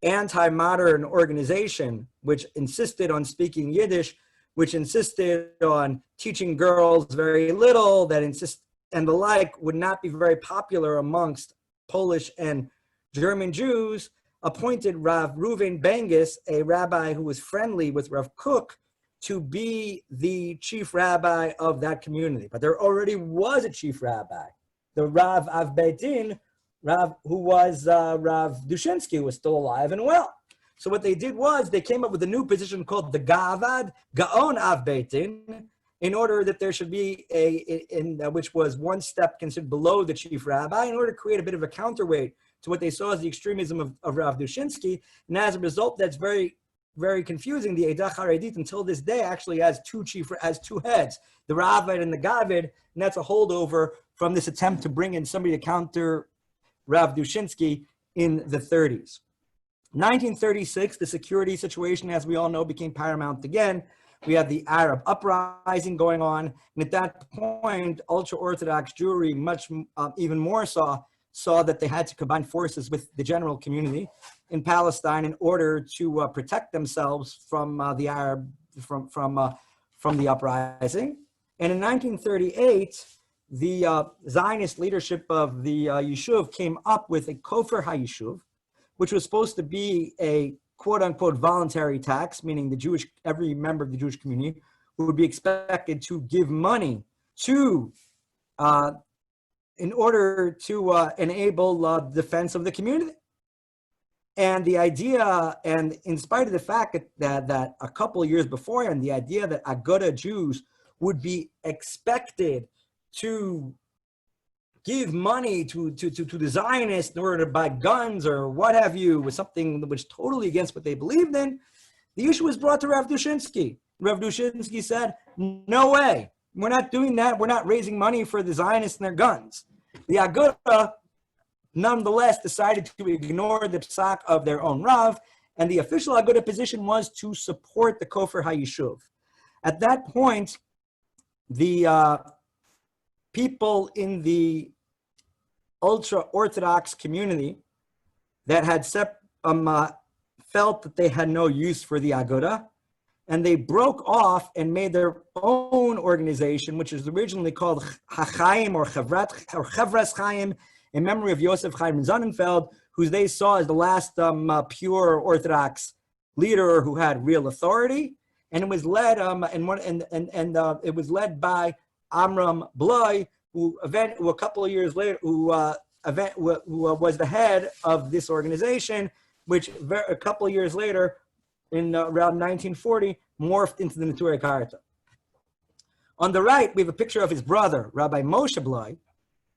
anti-modern organization, which insisted on speaking Yiddish, which insisted on teaching girls very little, and the like, would not be very popular amongst Polish and German Jews, appointed Rav Reuven Bengis, a rabbi who was friendly with Rav Kook, to be the chief rabbi of that community. But there already was a chief rabbi, the Rav Av Beit Din, who was Rav Dushinsky, who was still alive and well. So what they did was they came up with a new position called the Gavad, Gaon Av Beit Din, in order that there should be which was one step considered below the chief rabbi, in order to create a bit of a counterweight to what they saw as the extremism of Rav Dushinsky. And as a result, that's very, very confusing. The Eidah Haredit until this day actually has two heads, the Ravad and the Gavid, and that's a holdover from this attempt to bring in somebody to counter Rav Dushinsky in the 30s. 1936, the security situation, as we all know, became paramount again. We had the Arab uprising going on, and at that point, ultra-Orthodox Jewry even more saw that they had to combine forces with the general community in Palestine in order to protect themselves from the uprising. And in 1938, the Zionist leadership of the Yishuv came up with a Kofer HaYishuv, which was supposed to be a quote-unquote voluntary tax, meaning every member of the Jewish community who would be expected to give money to in order to enable defense of the community. And the idea, and in spite of the fact that a couple of years before, and the idea that Aguda Jews would be expected to give money to the Zionists in order to buy guns or what have you, was something that was totally against what they believed in, the issue was brought to Rav Dushinsky. Rav Dushinsky said, no way, we're not doing that. We're not raising money for the Zionists and their guns. The Aguda, nonetheless, decided to ignore the psak of their own Rav, and the official Aguda position was to support the Kofer HaYishuv. At that point, the people in the ultra-Orthodox community that had felt that they had no use for the Aguda, and they broke off and made their own organization, which was originally called HaChaim or Chevras Chaim, in memory of Yosef Chaim Sonnenfeld, who they saw as the last pure Orthodox leader who had real authority, and it was led it was led by Amram Bloy, who a couple of years later, who was the head of this organization, which a couple of years later, in around 1940, morphed into the Neturei Karta. On the right, we have a picture of his brother, Rabbi Moshe Bloy,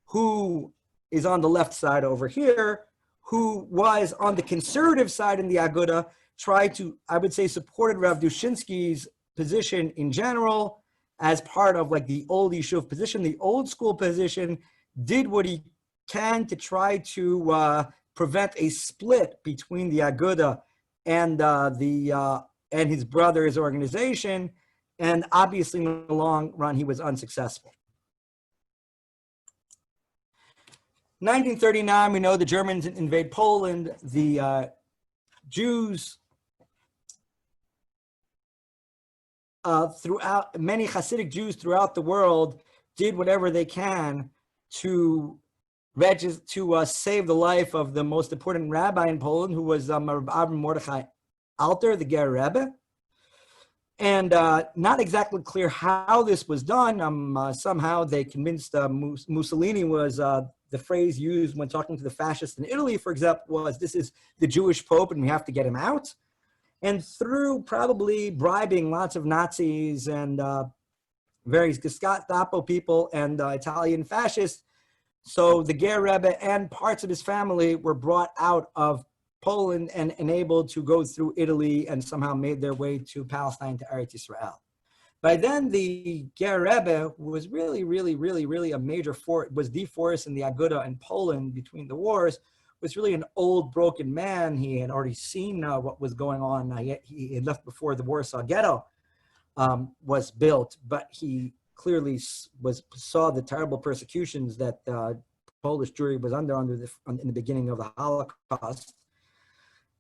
who is on the left side over here, who was on the conservative side in the Aguda, tried to, I would say, supported Rav Dushinsky's position in general as part of like the old Yishuv position. The old school position did what he can to try to prevent a split between the Aguda and and his brother's organization, and obviously in the long run he was unsuccessful. 1939, we know the Germans invade Poland. The Jews many Hasidic Jews throughout the world did whatever they can to save the life of the most important rabbi in Poland, who was Rabbi Mordechai Alter, the Ger Rebbe. And not exactly clear how this was done. Somehow they convinced Mussolini was the phrase used when talking to the fascists in Italy, for example, was, this is the Jewish Pope and we have to get him out. And through probably bribing lots of Nazis and various Gestapo people and Italian fascists, so the Ger Rebbe and parts of his family were brought out of Poland and enabled to go through Italy and somehow made their way to Palestine, to Eretz YISRAEL. By then, the Ger Rebbe was really a major force, was the force in the Aguda in Poland between the wars, was really an old, broken man. He had already seen what was going on. He had left before the Warsaw Ghetto was built, but he clearly saw the terrible persecutions that Polish Jewry was in the beginning of the Holocaust,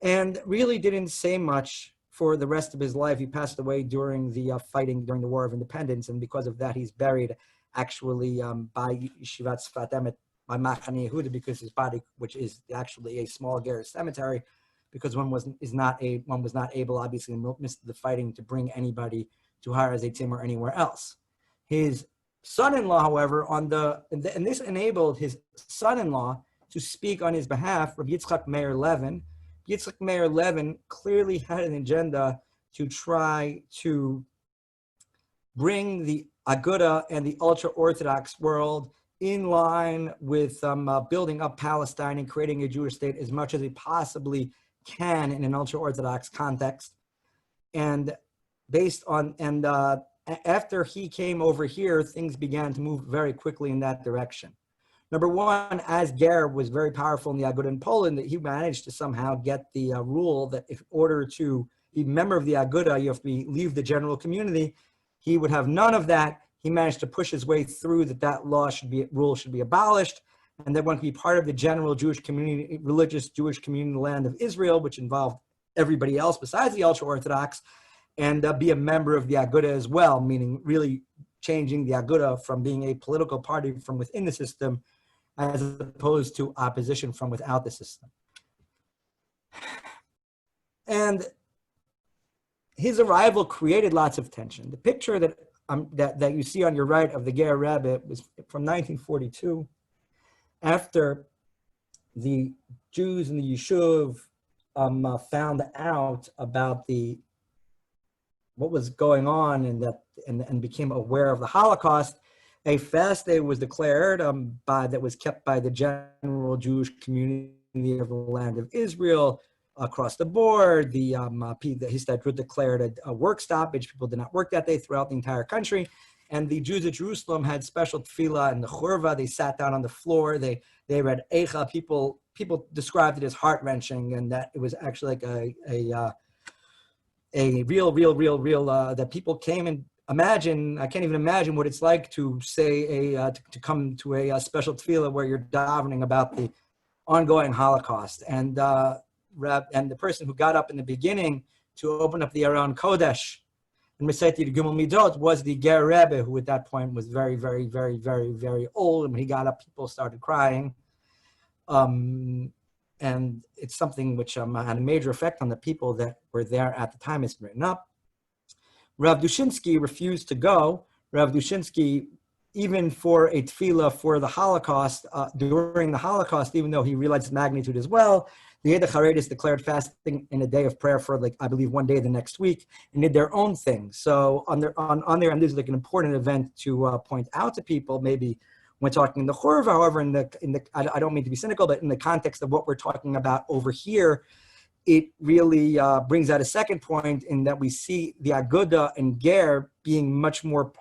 and really didn't say much for the rest of his life. He passed away during the fighting during the War of Independence, and because of that, he's buried actually by Yeshivat Sfat Emet, by Machane Yehuda, because his body, which is actually a small Gerus cemetery, because one was not able, obviously, in the midst of the fighting, to bring anybody to Har HaZeitim or anywhere else. His son-in-law, however, and this enabled his son-in-law to speak on his behalf, Rabbi Yitzchak Meir Levin. Yitzchak Meir Levin clearly had an agenda to try to bring the Aguda and the ultra-Orthodox world in line with building up Palestine and creating a Jewish state as much as he possibly can in an ultra-Orthodox context. And after he came over here, things began to move very quickly in that direction. Number one, as Ger was very powerful in the Aguda in Poland, that he managed to somehow get the rule that in order to be a member of the Aguda, you have to leave the general community. He would have none of that. He managed to push his way through that rule should be abolished, and that one could be part of the general Jewish community, religious Jewish community in the land of Israel, which involved everybody else besides the ultra-Orthodox, and be a member of the Aguda as well, meaning really changing the Aguda from being a political party from within the system as opposed to opposition from without the system. And his arrival created lots of tension. The picture that you see on your right of the Ger Rebbe was from 1942, after the Jews in the Yishuv found out about what was going on and became aware of the Holocaust. A fast day was declared that was kept by the general Jewish community of the land of Israel across the board. The Histadrut declared a work stoppage. People did not work that day throughout the entire country. And the Jews of Jerusalem had special tefillah in the churva. They sat down on the floor. They read Eicha. People described it as heart-wrenching, and that it was actually like a real, that people came and imagine, I can't even imagine what it's like to say to come to a special tefillah where you're davening about the ongoing Holocaust. And the person who got up in the beginning to open up the Aron Kodesh and recite the Gimel Midot was the Ger Rebbe, who at that point was very, very, very, very, very old. And when he got up, people started crying. And it's something which had a major effect on the people that were there at the time it's written up. Rav Dushinsky refused to go. Rav Dushinsky, even for a tefillah for the Holocaust, during the Holocaust, even though he realized the magnitude as well, the Yedach Haredis declared fasting in a day of prayer for, I believe, one day the next week, and did their own thing. So on there, and this is like an important event to point out to people, maybe when talking in the Churva. However, I don't mean to be cynical, but in the context of what we're talking about over here, it really brings out a second point in that we see the Aguda and Ger being much more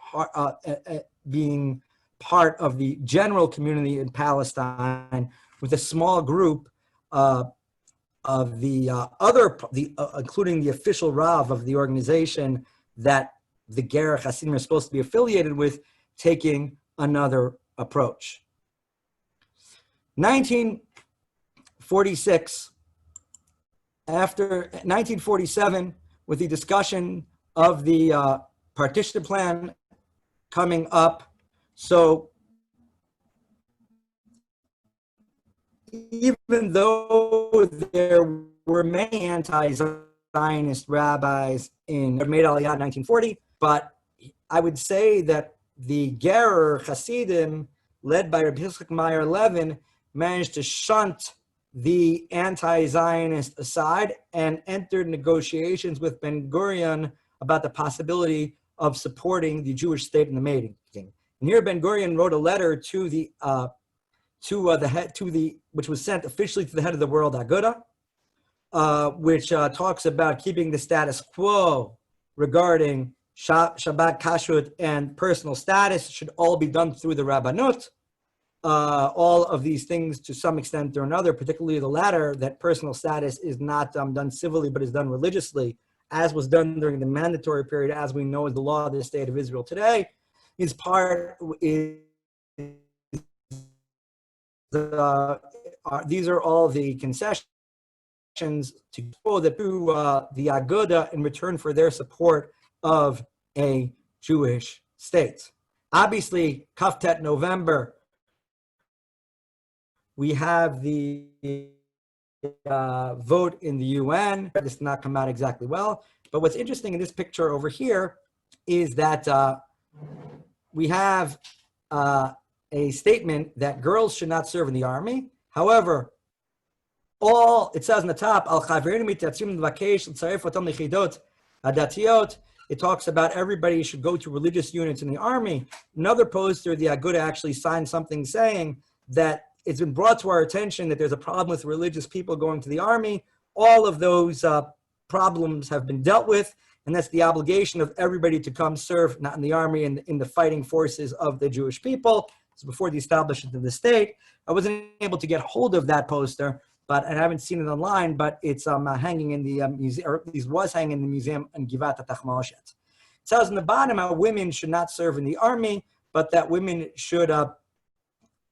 being part of the general community in Palestine, with a small group of the including the official Rav of the organization that the Ger Hasidim are supposed to be affiliated with, taking another approach. 1946. After 1947, with the discussion of the partition plan coming up, so even though there were many anti-Zionist rabbis in made Aliyah in 1940, but I would say that the Gerer Hasidim, led by Rabbi Yitzchak Meir Levin, managed to shunt the anti-Zionist aside and entered negotiations with Ben Gurion about the possibility of supporting the Jewish state in the making. And here Ben Gurion wrote a letter which was sent officially to the head of the World Aguda, which talks about keeping the status quo regarding Shabbat Kashrut and personal status should all be done through the Rabbanut. all of these things to some extent or another, particularly the latter, that personal status is not done civilly, but is done religiously, as was done during the mandatory period, as we know is the law of the state of Israel today, these are all the concessions to the Aguda in return for their support of a Jewish state. Obviously, Kaftet November, we have the vote in the UN. This did not come out exactly well. But what's interesting in this picture over here is that we have a statement that girls should not serve in the army. However, it says on the top, it talks about everybody should go to religious units in the army. Another poster, the Aguda actually signed something saying that it's been brought to our attention that there's a problem with religious people going to the army. All of those problems have been dealt with, and that's the obligation of everybody to come serve, not in the army, in the fighting forces of the Jewish people. This is before the establishment of the state. I wasn't able to get hold of that poster, but I haven't seen it online, but it's hanging in the museum, or at least was hanging in the museum in Givat HaTachmoshet. It says in the bottom how women should not serve in the army, but that women should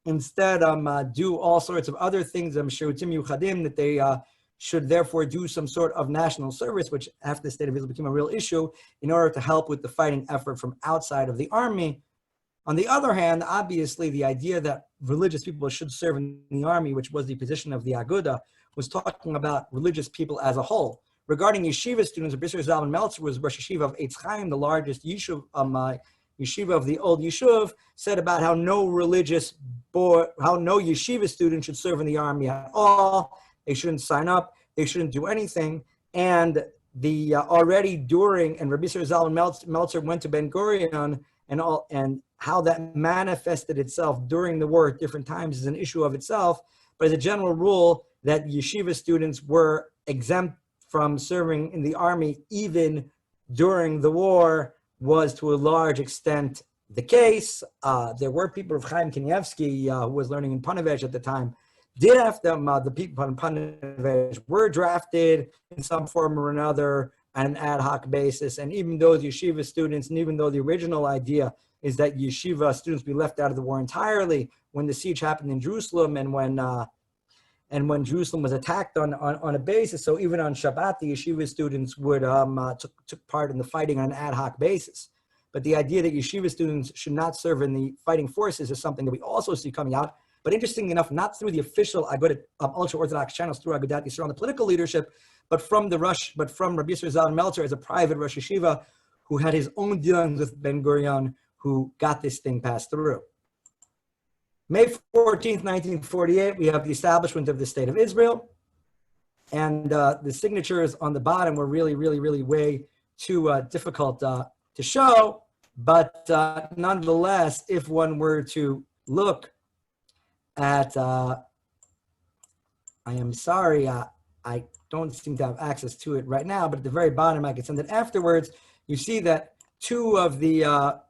instead do all sorts of other things, that they should therefore do some sort of national service, which after the state of Israel became a real issue, in order to help with the fighting effort from outside of the army. On the other hand, obviously, the idea that religious people should serve in the army, which was the position of the Aguda, was talking about religious people as a whole. Regarding yeshiva students, Rabbi Zalman Meltzer was Rosh Yeshiva of Eitz Chaim, the largest yeshiva of the old yeshuv, said about how no yeshiva student should serve in the army at all. They shouldn't sign up. They shouldn't do anything. And the already during, and Rabbi Zalman Meltzer went to Ben Gurion, and how that manifested itself during the war at different times is an issue of itself. But as a general rule, that yeshiva students were exempt from serving in the army even during the war was to a large extent the case. There were people of Chaim Kanievsky, who was learning in Panovich at the time, did have them, the people in Panovich were drafted in some form or another on an ad hoc basis. And even those yeshiva students, and even though the original idea is that yeshiva students be left out of the war entirely, when the siege happened in Jerusalem and when Jerusalem was attacked on a basis, so even on Shabbat, the yeshiva students would took part in the fighting on an ad hoc basis. But the idea that yeshiva students should not serve in the fighting forces is something that we also see coming out. But interestingly enough, not through the official ultra-Orthodox channels, through Agudat Yisrael, the political leadership, but from Rabbi Yisrael Zalman Meltzer as a private Rosh Yeshiva who had his own dealings with Ben Gurion, who got this thing passed through. May 14th, 1948, we have the establishment of the State of Israel. And the signatures on the bottom were really, really, really way too difficult to show. But nonetheless, if one were to look at, I am sorry, I don't seem to have access to it right now, but at the very bottom, I can send it afterwards. You see that two of the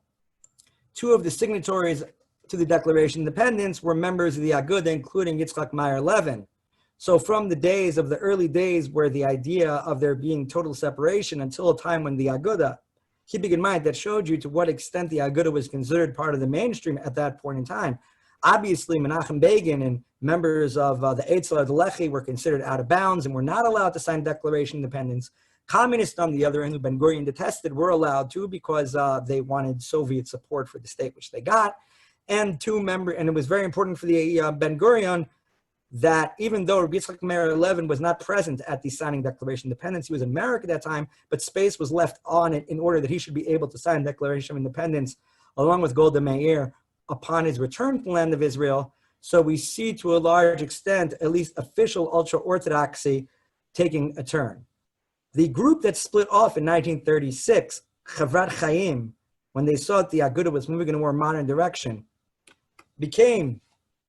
signatories to the Declaration of Independence were members of the Aguda, including Yitzchak Meyer Levin. So from the days of the early days where the idea of there being total separation until a time when the Aguda, keeping in mind that showed you to what extent the Aguda was considered part of the mainstream at that point in time. Obviously, Menachem Begin and members of the ERETZ or the Lechi were considered out of bounds and were not allowed to sign Declaration of Independence. Communists, on the other hand, who Ben Gurion detested, were allowed to because they wanted Soviet support for the state, which they got. And it was very important for the Ben Gurion that even though Yitzchak Meir Levin was not present at the signing Declaration of Independence, he was in America at that time, but space was left on it in order that he should be able to sign Declaration of Independence along with Golda Meir upon his return to the land of Israel. So we see to a large extent, at least official ultra-Orthodoxy taking a turn. The group that split off in 1936, Chavrat Chaim, when they saw that the Aguda was moving in a more modern direction, became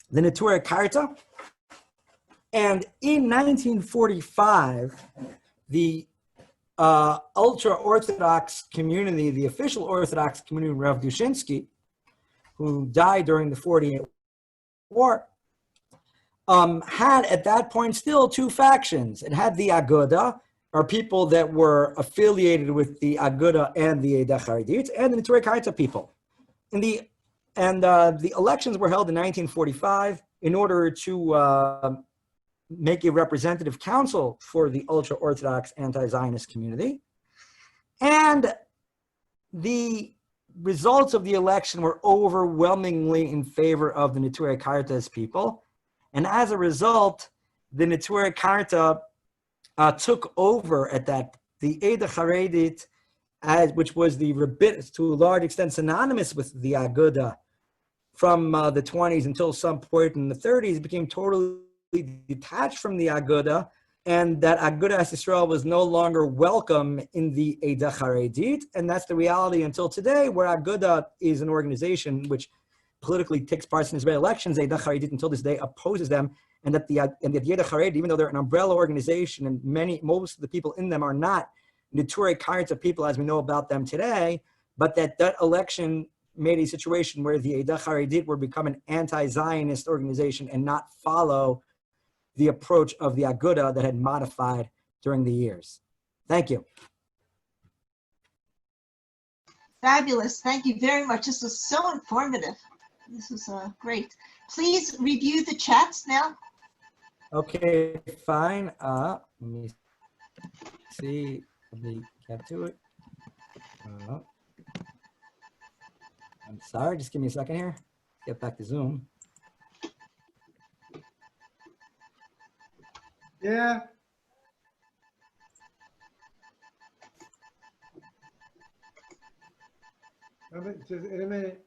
the Neturei Karta. And in 1945, the ultra-Orthodox community, the official Orthodox community, Rav Dushinsky, who died during the 48 war, had at that point still two factions. It had the Aguda, or people that were affiliated with the Aguda and the Eidah Charedit, and the Neturei Karta people. The elections were held in 1945 in order to make a representative council for the ultra-Orthodox anti-Zionist community. And the results of the election were overwhelmingly in favor of the Neturei Karta's people. And as a result, the Neturei Karta took over at that, the Eidah Charedit, which was the rabbinic, to a large extent synonymous with the Aguda from the 20s until some point in the 30s, became totally detached from the Aguda, and that Aguda YISRAEL was no longer welcome in the Eidah Charedit. And that's the reality until today, where Aguda is an organization which politically takes part in Israeli elections. Eidah Charedit until this day opposes them, and that the Eidah Charedit, even though they're an umbrella organization and most of the people in them are not Neturei Karta people as we know about them today, but that election made a situation where the Eidah Charedit would become an anti-Zionist organization and not follow the approach of the Aguda that had modified during the years. Thank you. Fabulous. Thank you very much. This was so informative. This was great. Please review the chats now. Okay, fine. Let me see. Let me get to it. I'm sorry, just give me a second here. Get back to Zoom. Yeah. Just in a minute.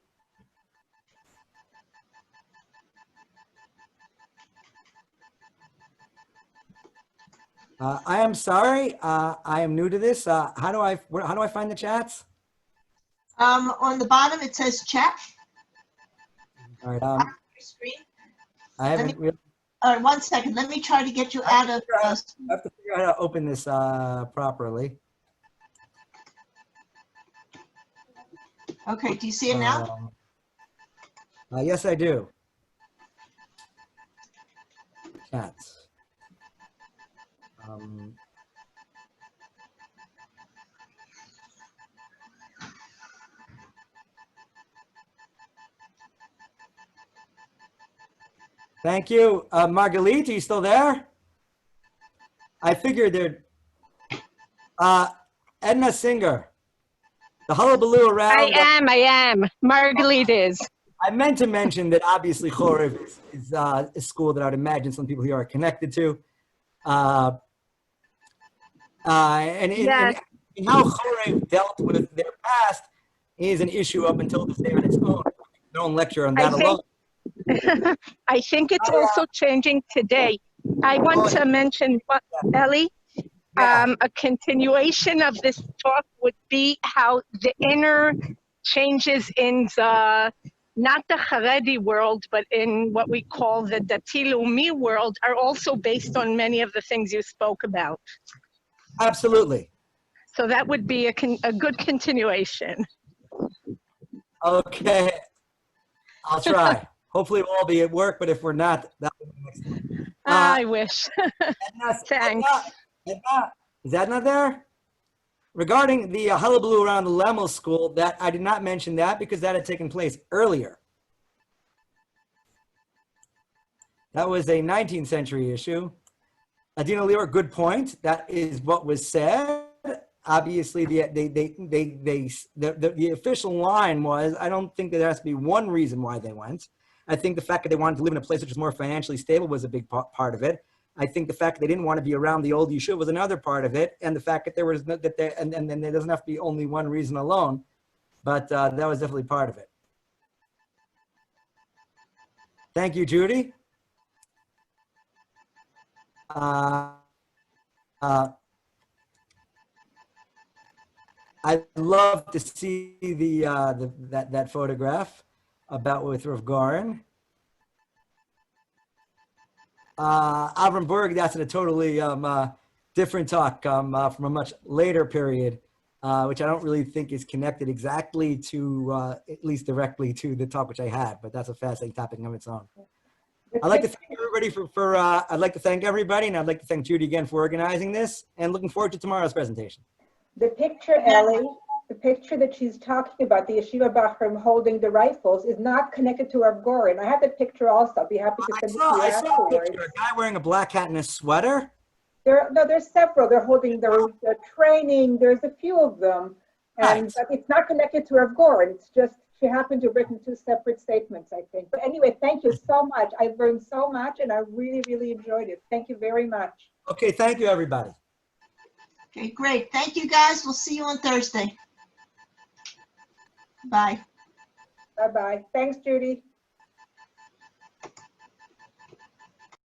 I am sorry. I am new to this. How do I find the chats? On the bottom, it says chat. All right. On your screen. I haven't really. All right, 1 second. Let me try to get you out of. I have to figure out how to open this properly. Okay, do you see it now? Yes, I do. Chats. Thank you. Margalit, are you still there? I figured there'd... Edna Singer, the hullabaloo around... I am. Margalit is. I meant to mention that obviously Chorev is a school that I would imagine some people here are connected to. And how Chorev dealt with their past is an issue up until this day on its own. No lecture on that alone. I think it's also changing today. I want to mention, Ellie, a continuation of this talk would be how the inner changes in the, not the Haredi world, but in what we call the Dati Leumi world are also based on many of the things you spoke about. Absolutely. So that would be a good continuation. Okay, I'll try. Hopefully we'll all be at work, but if we're not, that will be next time. I wish. Thanks. Edna, is Edna there? Regarding the hullabaloo around the Lemel school, that I did not mention that because that had taken place earlier. That was a 19th century issue. Adina Lear, good point. That is what was said. Obviously, the official line was, I don't think that there has to be one reason why they went. I think the fact that they wanted to live in a place which is more financially stable was a big part of it. I think the fact that they didn't want to be around the old yeshiva was another part of it, and the fact that there was no, and there doesn't have to be only one reason alone, but that was definitely part of it. Thank you, Judy. I'd love to see that photograph about with Rav Goren. Avram Berg, that's in a totally different talk from a much later period, which I don't really think is connected exactly to, at least directly to the talk which I had, but that's a fascinating topic of its own. I'd like to thank everybody I'd like to thank everybody, and I'd like to thank Judy again for organizing this, and looking forward to tomorrow's presentation. The picture, Ellie, the picture that she's talking about, the yeshiva Bachram holding the rifles, is not connected to Rav Goren. I have the picture also. I'll be happy to send it to you I saw a afterwards. picture, a guy wearing a black hat and a sweater. There's several. They're holding their training. There's a few of them. And Right. but it's not connected to Rav Goren. It's just, she happened to have written two separate statements, I think. But anyway, thank you so much. I've learned so much and I really, really enjoyed it. Thank you very much. Okay, thank you, everybody. Okay, great. Thank you, guys. We'll see you on Thursday. Bye. Bye-bye. Thanks, Judy.